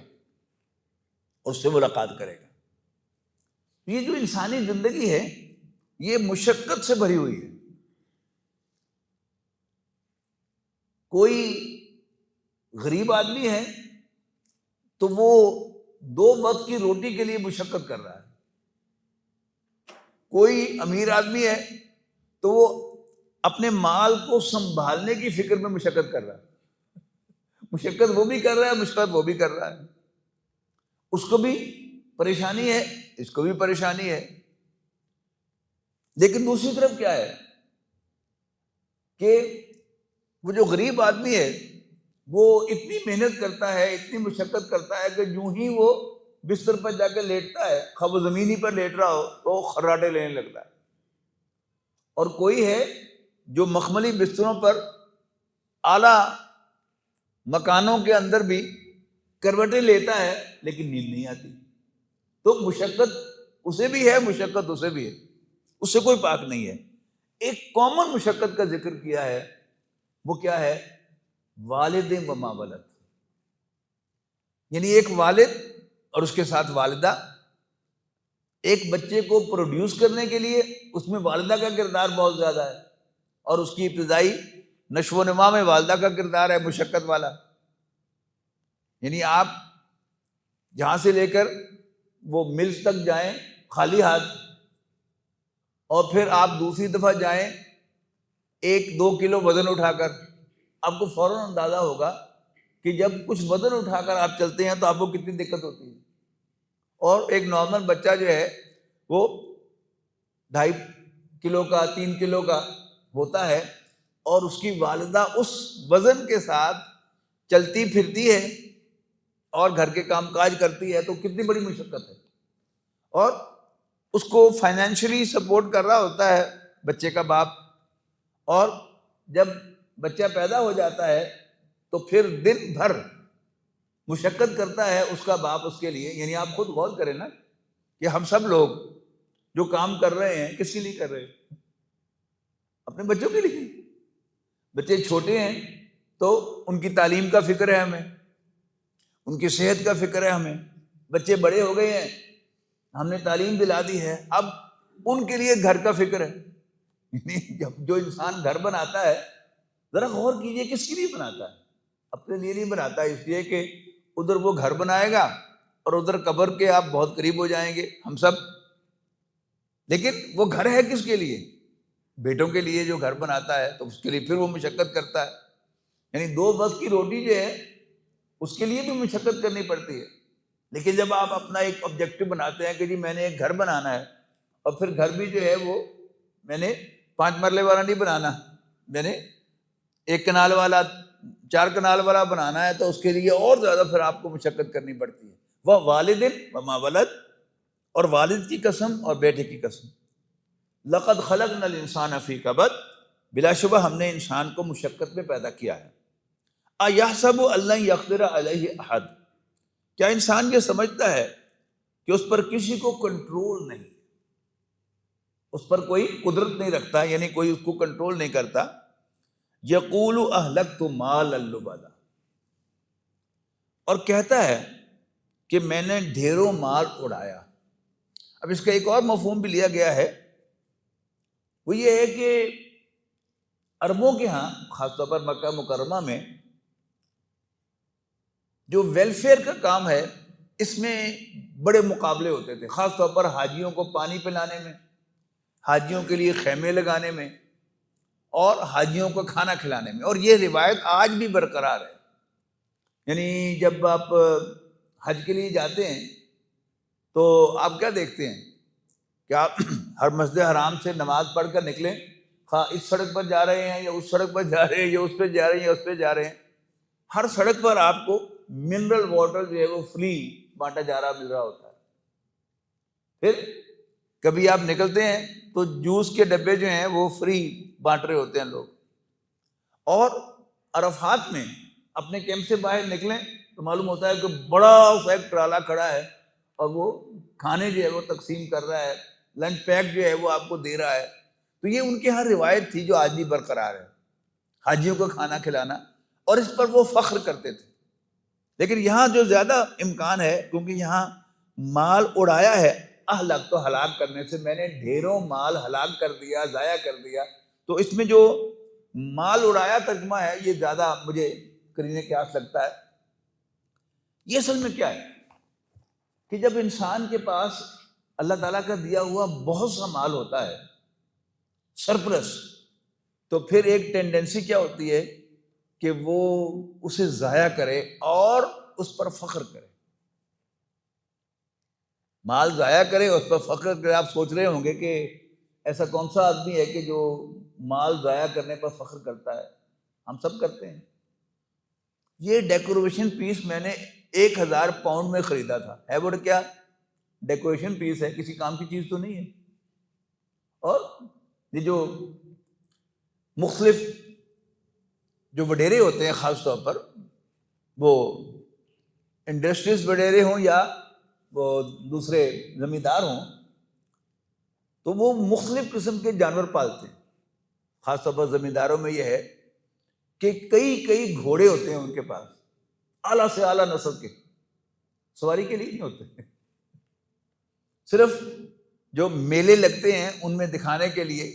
اور اس سے ملاقات کرے گا۔ یہ جو انسانی زندگی ہے یہ مشقت سے بھری ہوئی ہے۔ کوئی غریب آدمی ہے تو وہ 2 وقت کی روٹی کے لیے مشقت کر رہا ہے، کوئی امیر آدمی ہے تو وہ اپنے مال کو سنبھالنے کی فکر میں مشقت کر رہا ہے، مشقت وہ بھی کر رہا ہے، مشقت وہ بھی کر رہا ہے، اس کو بھی پریشانی ہے، اس کو بھی پریشانی ہے۔ لیکن دوسری طرف کیا ہے کہ وہ جو غریب آدمی ہے وہ اتنی محنت کرتا ہے، اتنی مشقت کرتا ہے کہ یوں ہی وہ بستر پر جا کے لیٹتا ہے، خواہ وہ زمین ہی پر لیٹ رہا ہو تو وہ خراٹے لینے لگتا ہے۔ اور کوئی ہے جو مخملی بستروں پر اعلیٰ مکانوں کے اندر بھی کروٹیں لیتا ہے لیکن نیند نہیں آتی۔ تو مشقت اسے بھی ہے، مشقت اسے بھی ہے، اس سے کوئی پاک نہیں ہے۔ ایک کامن مشقت کا ذکر کیا ہے، وہ کیا ہے؟ والد وما ولد، یعنی ایک والد اور اس کے ساتھ والدہ۔ ایک بچے کو پروڈیوس کرنے کے لیے اس میں والدہ کا کردار بہت زیادہ ہے، اور اس کی ابتدائی نشو و نما میں والدہ کا کردار ہے مشقت والا۔ یعنی آپ جہاں سے لے کر وہ ملز تک جائیں خالی ہاتھ، اور پھر آپ دوسری دفعہ جائیں 1-2 کلو وزن اٹھا کر، آپ کو فوراً اندازہ ہوگا کہ جب کچھ وزن اٹھا کر آپ چلتے ہیں تو آپ کو کتنی دقت ہوتی ہے۔ اور ایک نارمل بچہ جو ہے وہ 2.5 کلو کا 3 کلو کا ہوتا ہے، اور اس کی والدہ اس وزن کے ساتھ چلتی پھرتی ہے اور گھر کے کام کاج کرتی ہے، تو کتنی بڑی مشقت ہے۔ اور اس کو فائنینشلی سپورٹ کر رہا ہوتا ہے بچے کا باپ، اور جب بچہ پیدا ہو جاتا ہے تو پھر دن بھر مشقت کرتا ہے اس کا باپ اس کے لیے۔ یعنی آپ خود غور کریں نا کہ ہم سب لوگ جو کام کر رہے ہیں کس کے لیے کر رہے ہیں؟ اپنے بچوں کے لیے۔ بچے چھوٹے ہیں تو ان کی تعلیم کا فکر ہے ہمیں، ان کی صحت کا فکر ہے ہمیں۔ بچے بڑے ہو گئے ہیں، ہم نے تعلیم دلا دی ہے، اب ان کے لیے گھر کا فکر ہے۔ جب جو انسان گھر بناتا ہے ذرا غور کیجئے کس کے لیے بناتا ہے؟ اپنے لیے نہیں بناتا، اس لیے کہ ادھر وہ گھر بنائے گا اور ادھر قبر کے آپ بہت قریب ہو جائیں گے ہم سب۔ لیکن وہ گھر ہے کس کے لیے؟ بیٹوں کے لیے جو گھر بناتا ہے تو اس کے لیے پھر وہ مشقت کرتا ہے۔ یعنی 2 وقت کی روٹی جو ہے اس کے لیے بھی مشقت کرنی پڑتی ہے۔ لیکن جب آپ اپنا ایک آبجیکٹو بناتے ہیں کہ جی میں نے ایک گھر بنانا ہے، اور پھر گھر بھی جو ہے وہ میں نے 5 مرلے والا نہیں بنانا، میں نے 1 کنال والا 4 کنال والا بنانا ہے، تو اس کے لیے اور زیادہ پھر آپ کو مشقت کرنی پڑتی ہے۔ وہ والد وما ولد، اور والد کی قسم اور بیٹے کی قسم، لقد خلقنا الانسان فی کبد، بلا شبہ ہم نے انسان کو مشقت میں پیدا کیا ہے. ایحسب ان لن یقدر علیہ احد، کیا انسان یہ سمجھتا ہے کہ اس پر کسی کو کنٹرول نہیں، اس پر کوئی قدرت نہیں رکھتا، یعنی کوئی اس کو کنٹرول نہیں کرتا. یقول اہلکت مالا لبدا، اور کہتا ہے کہ میں نے ڈھیروں مال اڑایا. اب اس کا ایک اور مفہوم بھی لیا گیا ہے، وہ یہ ہے کہ عربوں کے ہاں خاص طور پر مکہ مکرمہ میں جو ویلفیئر کا کام ہے اس میں بڑے مقابلے ہوتے تھے، خاص طور پر حاجیوں کو پانی پلانے میں، حاجیوں کے لیے خیمے لگانے میں، اور حاجیوں کو کھانا کھلانے میں. اور یہ روایت آج بھی برقرار ہے. یعنی جب آپ حج کے لیے جاتے ہیں تو آپ کیا دیکھتے ہیں کہ آپ ہر مسجد حرام سے نماز پڑھ کر نکلیں، خواہ اس سڑک پر جا رہے ہیں یا اس سڑک پر جا رہے ہیں یا اس پہ جا رہے ہیں یا اس پہ جا رہے ہیں، ہر سڑک پر آپ کو منرل واٹر جو ہے وہ فری بانٹا جا رہا مل رہا ہوتا ہے. پھر کبھی آپ نکلتے ہیں تو جوس کے ڈبے جو ہیں وہ فری بانٹ رہے ہوتے ہیں لوگ. اور عرفات میں اپنے کیمپ سے باہر نکلیں تو معلوم ہوتا ہے کہ بڑا ایک ٹرالا کھڑا ہے اور وہ کھانے جو ہے وہ تقسیم کر رہا ہے، لنچ پیک جو ہے وہ آپ کو دے رہا ہے. تو یہ ان کی ہر روایت تھی جو آج بھی برقرار ہے، حاجیوں کو کھانا کھلانا، اور اس پر وہ فخر کرتے تھے. لیکن یہاں جو زیادہ امکان ہے، کیونکہ یہاں مال اڑایا ہے، اہلک تو ہلاک کرنے سے، میں نے ڈھیروں مال ہلاک کر دیا، ضائع کر دیا. تو اس میں جو مال اڑایا ترجمہ ہے یہ زیادہ مجھے قرینِ قیاس لگتا ہے. یہ اصل میں کیا ہے کہ جب انسان کے پاس اللہ تعالیٰ کا دیا ہوا بہت سا مال ہوتا ہے سرپلس، تو پھر ایک ٹینڈنسی کیا ہوتی ہے کہ وہ اسے ضائع کرے اور اس پر فخر کرے. مال ضائع کرے، اس پر فخر کرے. آپ سوچ رہے ہوں گے کہ ایسا کون سا آدمی ہے کہ جو مال ضائع کرنے پر فخر کرتا ہے؟ ہم سب کرتے ہیں. یہ ڈیکوریشن پیس میں نے 1000 پاؤنڈ میں خریدا تھا. ہے وہ کیا؟ ڈیکوریشن پیس ہے، کسی کام کی چیز تو نہیں ہے. اور یہ جو مختلف جو وڈیرے ہوتے ہیں، خاص طور پر وہ انڈسٹریز وڈیرے ہوں یا وہ دوسرے زمیندار ہوں، تو وہ مختلف قسم کے جانور پالتے ہیں. خاص طور پر زمینداروں میں یہ ہے کہ کئی گھوڑے ہوتے ہیں ان کے پاس، اعلیٰ سے اعلیٰ نسل کے، سواری کے لیے نہیں ہوتے، صرف جو میلے لگتے ہیں ان میں دکھانے کے لیے.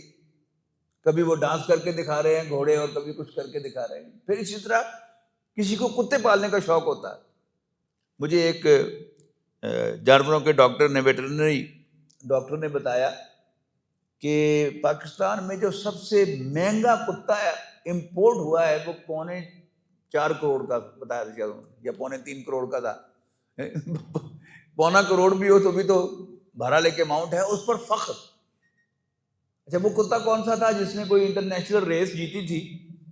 کبھی وہ ڈانس کر کے دکھا رہے ہیں گھوڑے، اور کبھی کچھ کر کے دکھا رہے ہیں. پھر اسی طرح کسی کو کتے پالنے کا شوق ہوتا ہے. مجھے ایک جانوروں کے ڈاکٹر نے، ویٹرنری ڈاکٹر نے بتایا کہ پاکستان میں جو سب سے مہنگا کتا امپورٹ ہوا ہے وہ 4.25 کروڑ کا بتایا تھا، یا 3.25 کروڑ کا تھا. 1.25 کروڑ بھی ہو تو بھی تو بھرا لے کے اماؤنٹ ہے، اس پر فخر. اچھا، وہ کتا کون سا تھا جس نے کوئی انٹرنیشنل ریس جیتی تھی؟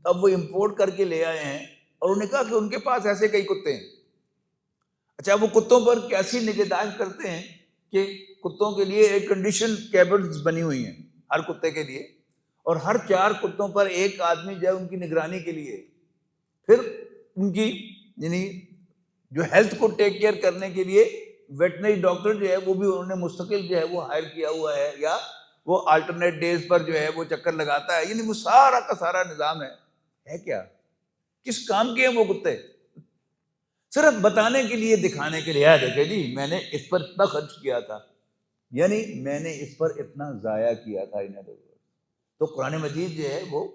اب وہ امپورٹ کر کے لے آئے ہیں، اور انہوں نے کہا کہ ان کے پاس ایسے کئی کتے ہیں. اچھا، وہ کتوں پر کیسی نگہداشت کرتے ہیں کہ کتوں کے لیے ایک کنڈیشن کیبنز بنی ہوئی ہیں ہر کتے کے لیے، اور ہر 4 کتوں پر ایک آدمی جو ہے ان کی نگرانی کے لیے. پھر ان کی یعنی جو ہیلتھ کو ٹیک کیئر کرنے کے لیے ویٹنری ڈاکٹر جو ہے وہ بھی انہوں نے مستقل جو ہے وہ ہائر کیا ہوا ہے، یا وہ آلٹرنیٹ ڈیز پر جو ہے وہ چکر لگاتا ہے. یعنی وہ سارا کا سارا نظام ہے کیا؟ کس کام کے ہیں وہ کتے؟ صرف بتانے کے لیے، دکھانے کے لیے. دیکھیں جی میں نے اس پر اتنا خرچ کیا تھا، یعنی میں نے اس پر اتنا ضائع کیا تھا. تو قرآن مجید جو ہے وہ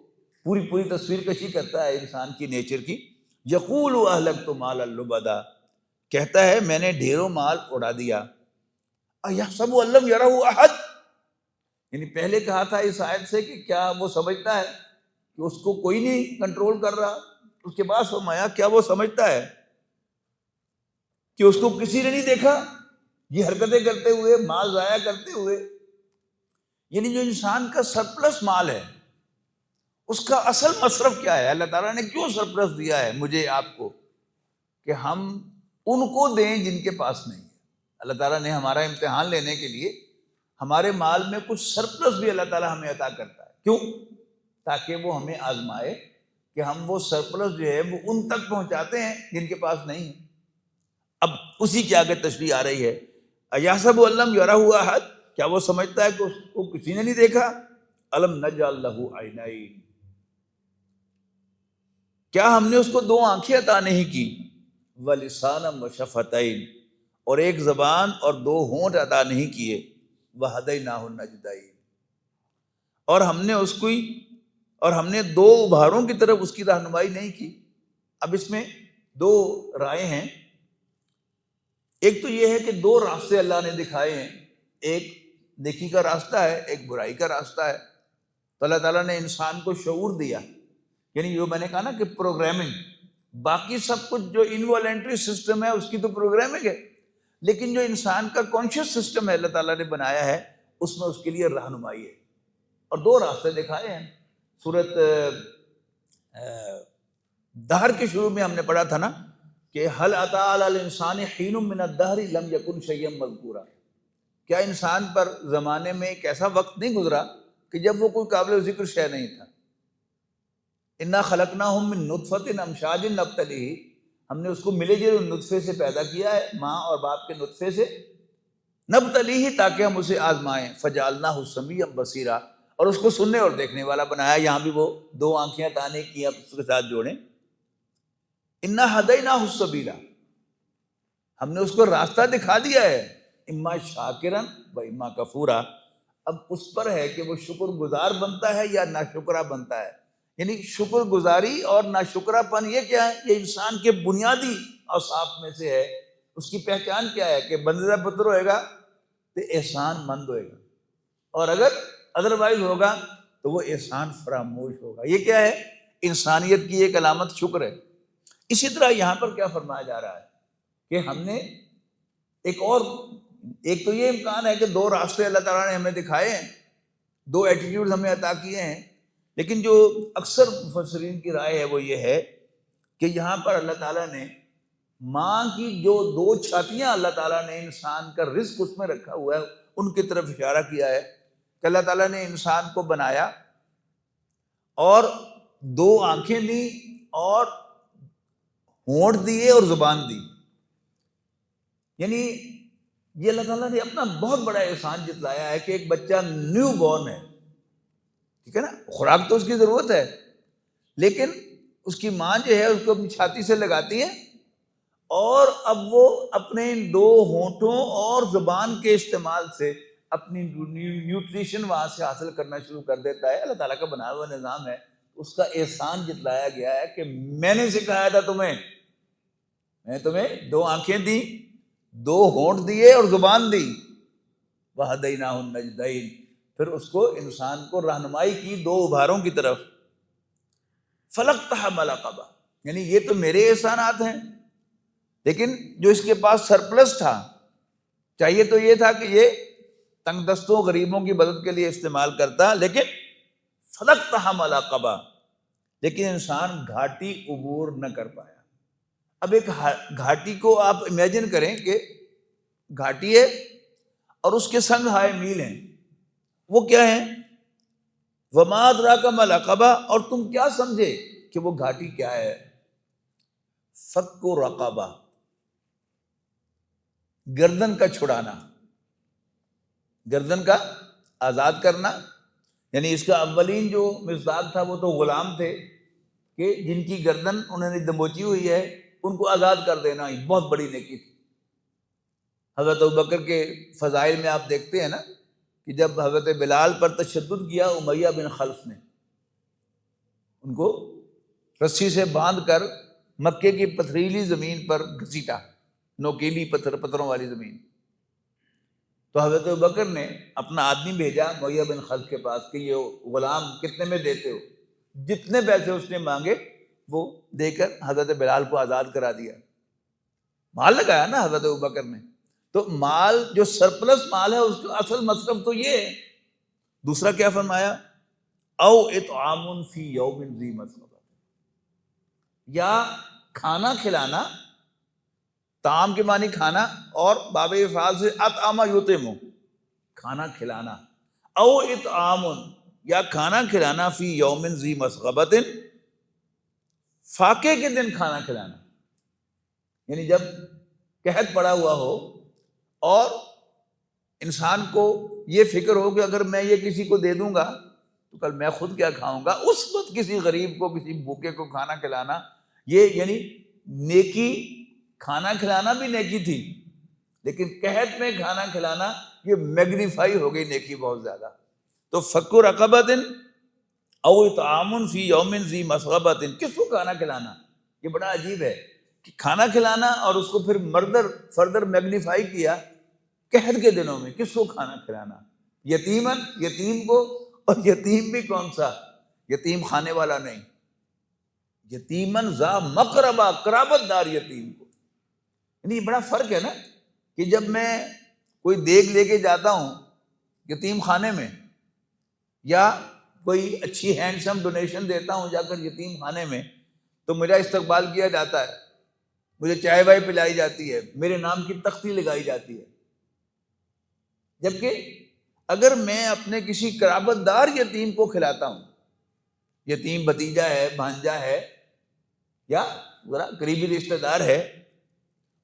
پوری تصویر کشی کرتا ہے انسان کی نیچر کی. یقول اہلکت مالا لبدا، کہتا ہے میں نے ڈھیروں مال اڑا دیا. ایحسب ان لم یرہ احد، یعنی پہلے کہا تھا اس آیت سے کہ کیا وہ سمجھتا ہے کہ اس کو کوئی نہیں کنٹرول کر رہا. اس کے بعد فرمایا کیا وہ سمجھتا ہے کہ اس کو کسی نے نہیں دیکھا یہ حرکتیں کرتے ہوئے، مال ضائع کرتے ہوئے. یعنی جو انسان کا سرپلس مال ہے اس کا اصل مصرف کیا ہے؟ اللہ تعالیٰ نے کیوں سرپلس دیا ہے مجھے آپ کو؟ کہ ہم ان کو دیں جن کے پاس نہیں ہے. اللہ تعالیٰ نے ہمارا امتحان لینے کے لیے ہمارے مال میں کچھ سرپلس بھی اللہ تعالیٰ ہمیں عطا کرتا ہے. کیوں؟ تاکہ وہ ہمیں آزمائے کہ ہم وہ سرپلس جو ہے وہ ان تک پہنچاتے ہیں جن کے پاس نہیں ہے. اب اسی کے آگے تشریح آ رہی ہے. ایحسب ان لم یرہ احد، کیا وہ سمجھتا ہے کہ اس کو کسی نے نہیں دیکھا؟ الم نجعل لہ عینین، کیا ہم نے اس کو دو آنکھیں عطا نہیں کی؟ ولسانا وشفتین، اور ایک زبان اور دو ہونٹ عطا نہیں کیے؟ وہدیناہ النجدین، اور ہم نے دو ابھاروں کی طرف اس کی رہنمائی نہیں کی. اب اس میں دو رائے ہیں. ایک تو یہ ہے کہ دو راستے اللہ نے دکھائے ہیں، ایک نیکی کا راستہ ہے، ایک برائی کا راستہ ہے. تو اللہ تعالیٰ نے انسان کو شعور دیا، یعنی جو میں نے کہا نا کہ پروگرامنگ، باقی سب کچھ جو انوالنٹری سسٹم ہے اس کی تو پروگرامنگ ہے، لیکن جو انسان کا کانشیس سسٹم ہے اللہ تعالیٰ نے بنایا ہے اس میں اس کے لیے رہنمائی ہے. اور دو راستے دکھائے ہیں. سورت دہر کے شروع میں ہم نے پڑھا تھا نا کہ هل اتى على الانسان حين من الدهر لم يكن شيئا مذكورا، کیا انسان پر زمانے میں ایک ایسا وقت نہیں گزرا کہ جب وہ کوئی قابل ذکر شے نہیں تھا. انا خلقناهم من نطفة امشاج نبتلیہ، ہم نے اس کو ملے جلے نطفے سے پیدا کیا ہے، ماں اور باپ کے نطفے سے. نبتلیہ، تاکہ ہم اسے آزمائیں. فجعلناہ سمیعا بصیرا، اور اس کو سننے اور دیکھنے والا بنایا. یہاں بھی وہ دو آنکھیں عطا نہیں کی، اب اس کے ساتھ جوڑیں. انا ہدیناہ السبیل، ہم نے اس کو راستہ دکھا دیا ہے. اما شاکرا و اما کفورا، اب اس پر ہے کہ وہ شکر گزار بنتا ہے یا ناشکرا بنتا ہے. یعنی شکر گزاری اور ناشکرا پن یہ کیا ہے؟ یہ انسان کے بنیادی اوصاف میں سے ہے. اس کی پہچان کیا ہے کہ بندہ پتر ہوئے گا تو احسان مند ہوئے گا، اور اگر ادروائز ہوگا تو وہ احسان فراموش ہوگا. یہ کیا ہے؟ انسانیت کی ایک علامت شکر ہے. اسی طرح یہاں پر کیا فرمایا جا رہا ہے کہ ہم نے ایک تو یہ امکان ہے کہ دو راستے اللہ تعالیٰ نے ہمیں دکھائے ہیں، دو ایٹیٹیوڈ ہمیں عطا کیے ہیں. لیکن جو اکثر مفسرین کی رائے ہے وہ یہ ہے کہ یہاں پر اللہ تعالیٰ نے ماں کی جو دو چھاتیاں اللہ تعالیٰ نے انسان کا رزق اس میں رکھا ہوا ہے ان کی طرف اشارہ کیا ہے کہ اللہ تعالیٰ نے انسان کو بنایا اور دو آنکھیں دی اور ہونٹ دیے اور زبان دی. یعنی یہ اللہ تعالیٰ نے اپنا بہت بڑا احسان جتلایا ہے کہ ایک بچہ نیو بورن ہے، ٹھیک ہے نا، خوراک تو اس کی ضرورت ہے، لیکن اس کی ماں جو ہے اس کو اپنی چھاتی سے لگاتی ہے، اور اب وہ اپنے دو ہونٹوں اور زبان کے استعمال سے اپنی نیوٹریشن وہاں سے حاصل کرنا شروع کر دیتا ہے. اللہ تعالیٰ کا بنایا ہوا نظام ہے. اس کا احسان جتلایا گیا ہے کہ میں نے سکھایا تھا تمہیں، میں تمہیں دو آنکھیں دی، دو ہونٹ دیے اور زبان دی. وہدیناہ النجدین، پھر اس کو انسان کو رہنمائی کی دو ابھاروں کی طرف. فلقتحم العقبہ، یعنی یہ تو میرے احسانات ہیں، لیکن جو اس کے پاس سرپلس تھا، چاہیے تو یہ تھا کہ یہ تنگ دستوں غریبوں کی مدد کے لیے استعمال کرتا، لیکن فلقتحم العقبہ، لیکن انسان گھاٹی عبور نہ کر پایا. اب ایک گھاٹی کو آپ امیجن کریں کہ گھاٹی ہے اور اس کے سنگ ہائے میل ہیں. وہ کیا ہیں؟ وما ادراک ما العقبہ، اور تم کیا سمجھے کہ وہ گھاٹی کیا ہے؟ فک رقبہ، گردن کا چھڑانا، گردن کا آزاد کرنا. یعنی اس کا اولین جو مصداق تھا وہ تو غلام تھے کہ جن کی گردن انہوں نے دبوچی ہوئی ہے، ان کو آزاد کر دینا ہی بہت بڑی نیکی تھی. حضرت ابوبکر کے فضائل میں آپ دیکھتے ہیں نا کہ جب حضرت بلال پر تشدد کیا امیہ بن خلف نے، ان کو رسی سے باندھ کر مکے کی پتھریلی زمین پر گھسیٹا، نوکیلی پتھروں والی زمین. تو حضرت ابوبکر نے اپنا آدمی بھیجا امیہ بن خلف کے پاس کہ یہ غلام کتنے میں دیتے ہو؟ جتنے پیسے اس نے مانگے وہ دے کر حضرت بلال کو آزاد کرا دیا. مال لگایا نا حضرت ابوبکر نے. تو مال جو سرپلس مال ہے اس کا اصل مصرف تو یہ ہے. دوسرا کیا فرمایا؟ او اطعام فی یوم ذی مسغبہ، یا کھانا کھلانا طعام کے معنی کھانا، اور باب افعال سے اطعم یطعم کھانا کھلانا، او اطعام یا کھانا کھلانا فی یوم ذی مسغبۃ فاقے کے دن کھانا کھلانا، یعنی جب قحط پڑا ہوا ہو اور انسان کو یہ فکر ہو کہ اگر میں یہ کسی کو دے دوں گا تو کل میں خود کیا کھاؤں گا، اس وقت کسی غریب کو، کسی بھوکے کو کھانا کھلانا، یہ یعنی نیکی، کھانا کھلانا بھی نیکی تھی، لیکن قحط میں کھانا کھلانا یہ میگنیفائی ہو گئی نیکی بہت زیادہ۔ تو فک رقبۃ او اطعام فی یوم ذی مسغبۃ، کس کو کھانا کھلانا، یہ بڑا عجیب ہے کہ کھانا کھلانا اور اس کو پھر فردر میگنیفائی کیا قحط کے دنوں میں، کس کو کھانا کھلانا، یتیمن، یتیم کو، اور یتیم بھی کون سا، یتیم کھانے والا نہیں، یتیمن ذا مقربہ، قرابت دار یتیم کو، یعنی یہ بڑا فرق ہے نا کہ جب میں کوئی دیگ لے کے جاتا ہوں یتیم خانے میں، یا کوئی اچھی ہینڈسم ڈونیشن دیتا ہوں جا کر یتیم خانے میں، تو میرا استقبال کیا جاتا ہے، مجھے چائے وائے پلائی جاتی ہے، میرے نام کی تختی لگائی جاتی ہے۔ جبکہ اگر میں اپنے کسی قرابت دار یتیم کو کھلاتا ہوں، یتیم بھتیجا ہے، بھانجا ہے، یا ذرا قریبی رشتہ دار ہے،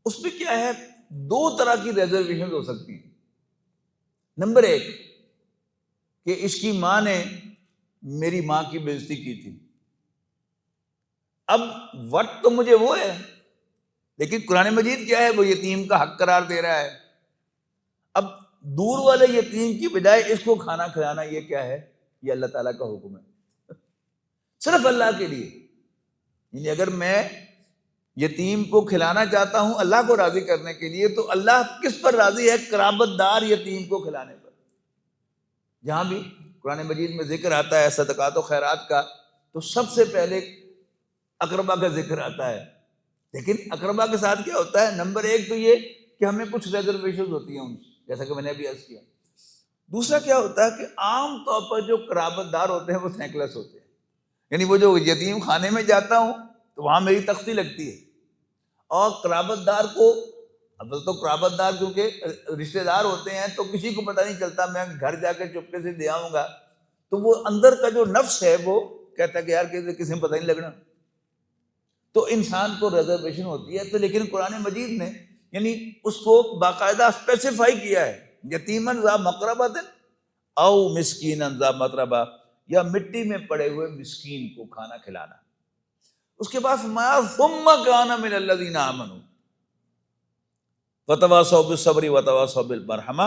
اس میں کیا ہے، دو طرح کی ریزرویشن ہو سکتی ہیں۔ نمبر ایک کہ اس کی ماں نے میری ماں کی بے عزتی کی تھی، اب وقت تو مجھے وہ ہے، لیکن قرآن مجید کیا ہے، وہ یتیم کا حق قرار دے رہا ہے۔ اب دور والے یتیم کی بجائے اس کو کھانا کھلانا، یہ کیا ہے، یہ اللہ تعالیٰ کا حکم ہے، صرف اللہ کے لیے۔ یعنی اگر میں یتیم کو کھلانا چاہتا ہوں اللہ کو راضی کرنے کے لیے، تو اللہ کس پر راضی ہے، قرابت دار یتیم کو کھلانے پر۔ جہاں بھی قرآن مجید میں ذکر آتا ہے صدقات و خیرات کا، تو سب سے پہلے اقربا کا ذکر آتا ہے، لیکن اقربا کے ساتھ کیا ہوتا ہے، نمبر ایک تو یہ کہ ہمیں کچھ ریزرویشن ہوتی ہیں ان سے، جیسا کہ میں نے ابھی عرض کیا۔ دوسرا کیا ہوتا ہے کہ عام طور پر جو قرابت دار ہوتے ہیں وہ تھینکلیس ہوتے ہیں، یعنی وہ جو یتیم خانے میں جاتا ہوں تو وہاں میری تختی لگتی ہے، اور قرابت دار کو، اب تو قرابت دار کیونکہ رشتہ دار ہوتے ہیں تو کسی کو پتہ نہیں چلتا، میں گھر جا کے چپکے سے دے آؤں گا تو وہ اندر کا جو نفس ہے وہ کہتا ہے کہ یار کسی میں پتہ نہیں لگنا، تو انسان کو ریزرویشن ہوتی ہے۔ تو لیکن قرآن مجید نے یعنی اس کو باقاعدہ اسپیسیفائی کیا ہے، یتیمن ذا مقربۃ او مسکینا ذا متربہ، یا مٹی میں پڑے ہوئے مسکین کو کھانا کھلانا۔ اس کے بعد فرمایا ثم کان من الذین آمنوا وتواصوا بالصبر وتواصوا بالمرحمہ،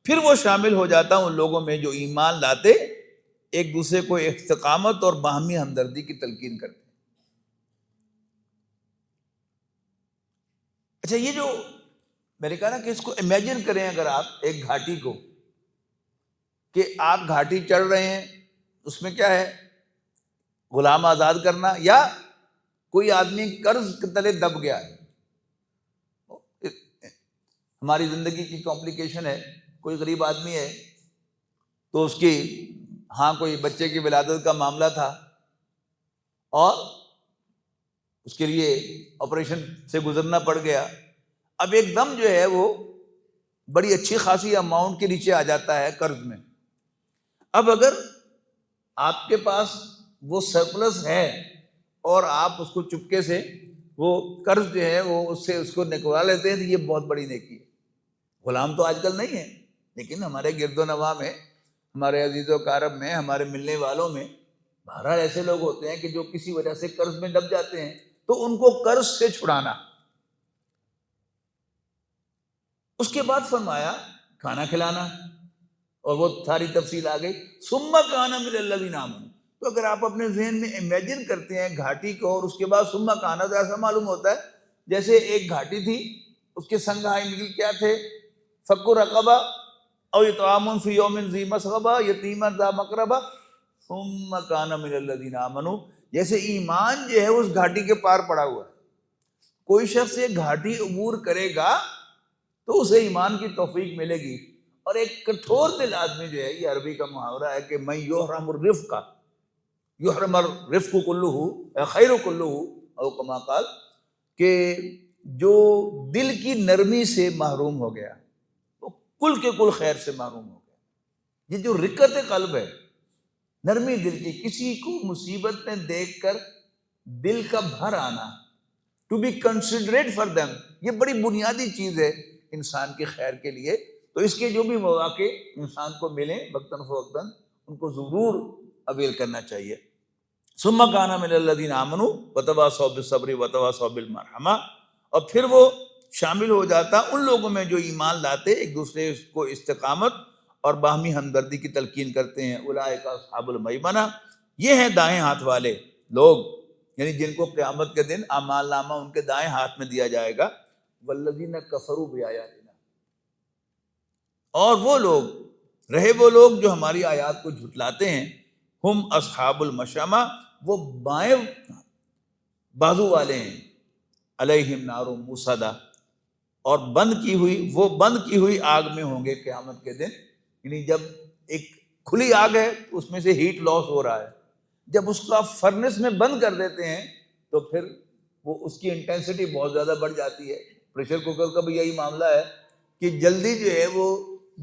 پھر وہ شامل ہو جاتا ہوں ان لوگوں میں جو ایمان لاتے، ایک دوسرے کو استقامت اور باہمی ہمدردی کی تلقین کرتے۔ اچھا، یہ جو میں نے کہا نا کہ اس کو امیجن کریں، اگر آپ ایک گھاٹی کو، کہ آپ گھاٹی چڑھ رہے ہیں، اس میں کیا ہے، غلام آزاد کرنا، یا کوئی آدمی قرض کے تلے دب گیا ہے۔ ہماری زندگی کی کمپلیکیشن ہے، کوئی غریب آدمی ہے تو اس کی کوئی بچے کی ولادت کا معاملہ تھا، اور اس کے لیے آپریشن سے گزرنا پڑ گیا، اب ایک دم جو ہے وہ بڑی اچھی خاصی اماؤنٹ کے نیچے آ جاتا ہے قرض میں۔ اب اگر آپ کے پاس وہ سرپلس ہے اور آپ اس کو چپکے سے وہ قرض جو ہے وہ اس کو نکلوا لیتے ہیں، تو یہ بہت بڑی نیکی ہے۔ غلام تو آج کل نہیں ہے، لیکن ہمارے گرد و نواح میں، ہمارے عزیز و اقارب میں، ہمارے ملنے والوں میں بہرحال ایسے لوگ ہوتے ہیں کہ جو کسی وجہ سے قرض میں دب جاتے ہیں، تو ان کو قرض سے چھڑانا۔ اس کے بعد فرمایا کھانا کھلانا، اور وہ ساری تفصیل آ گئی، ثم کان من الذین آمنوا۔ تو اگر آپ اپنے ذہن میں امیجن کرتے ہیں گھاٹی کو، اور اس کے بعد ثم کان، تو ایسا معلوم ہوتا ہے جیسے ایک گھاٹی تھی، اس کے سنگھائی مل کیا تھے، فک رقبہ او اطعام فی یوم ذی مسغبہ یتیما ذا مقربہ ثم کان من الذین آمنوا۔ جیسے ایمان جو ہے اس گھاٹی کے پار پڑا ہوا ہے، کوئی شخص یہ گھاٹی عبور کرے گا تو اسے ایمان کی توفیق ملے گی۔ اور ایک کٹھور دل آدمی جو ہے، یہ عربی کا محاورہ ہے کہ من یحرم الرفق یحرم الرفق کلہ خیر کلہ، او کما قال، کہ جو دل کی نرمی سے محروم ہو گیا وہ کل کے کل خیر سے محروم ہو گیا۔ یہ جو رقت قلب ہے، نرمی دل کی، کسی کو مصیبت میں دیکھ کر دل کا بھر آنا، to be considerate for them, یہ بڑی بنیادی چیز ہے انسان کے خیر کے لیے۔ تو اس کے جو بھی مواقع انسان کو ملیں وقتاً فوقتاً ان کو ضرور اویل کرنا چاہیے۔ ثم کان من الذین آمنوا وتواصوا بالصبر وتواصوا بالمرحمہ، اور پھر وہ شامل ہو جاتا ان لوگوں میں جو ایمان لاتے، ایک دوسرے کو استقامت اور باہمی ہمدردی کی تلقین کرتے ہیں۔ اولئک اصحاب المیمنہ، یہ ہیں دائیں ہاتھ والے لوگ، یعنی جن کو قیامت کے دن اعمال نامہ ان کے دائیں ہاتھ میں دیا جائے گا۔ والذین کفروا بآیاتنا، اور وہ لوگ رہے وہ لوگ جو ہماری آیات کو جھٹلاتے ہیں، ہم اصحاب المشأمہ، وہ بائیں بازو والے ہیں، علیہم نار موصدہ، اور بند کی ہوئی آگ میں ہوں گے قیامت کے دن۔ یعنی جب ایک کھلی آگ ہے اس میں سے ہیٹ لاس ہو رہا ہے، جب اس کا فرنس میں بند کر دیتے ہیں تو پھر وہ اس کی انٹینسٹی بہت زیادہ بڑھ جاتی ہے۔ پریشر کوکر کا بھی یہی معاملہ ہے کہ جلدی جو ہے وہ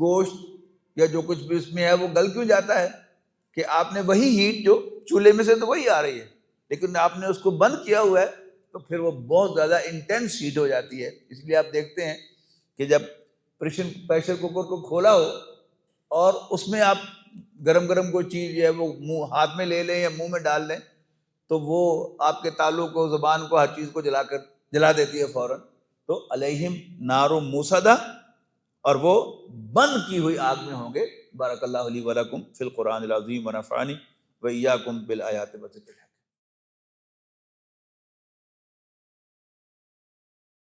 گوشت یا جو کچھ بھی اس میں ہے وہ گل کیوں جاتا ہے کہ آپ نے وہی ہیٹ جو چولہے میں سے تو وہی آ رہی ہے، لیکن آپ نے اس کو بند کیا ہوا ہے تو پھر وہ بہت زیادہ انٹینس ہیٹ ہو جاتی ہے۔ اس لیے آپ دیکھتے ہیں کہ جب پریشر کوکر کو کھولا ہو اور اس میں آپ گرم گرم کوئی چیز جو ہے وہ ہاتھ میں لے لیں یا منہ میں ڈال لیں تو وہ آپ کے تالو کو، زبان کو، ہر چیز کو جلا دیتی ہے فوراً۔ تو علیہم نار موصدہ، اور وہ بند کی ہوئی آگ میں ہوں گے۔ بارک اللہ لی ولکم فی القرآن العظیم ونفعنی وإیاکم بالآیات والذکر الحکیم۔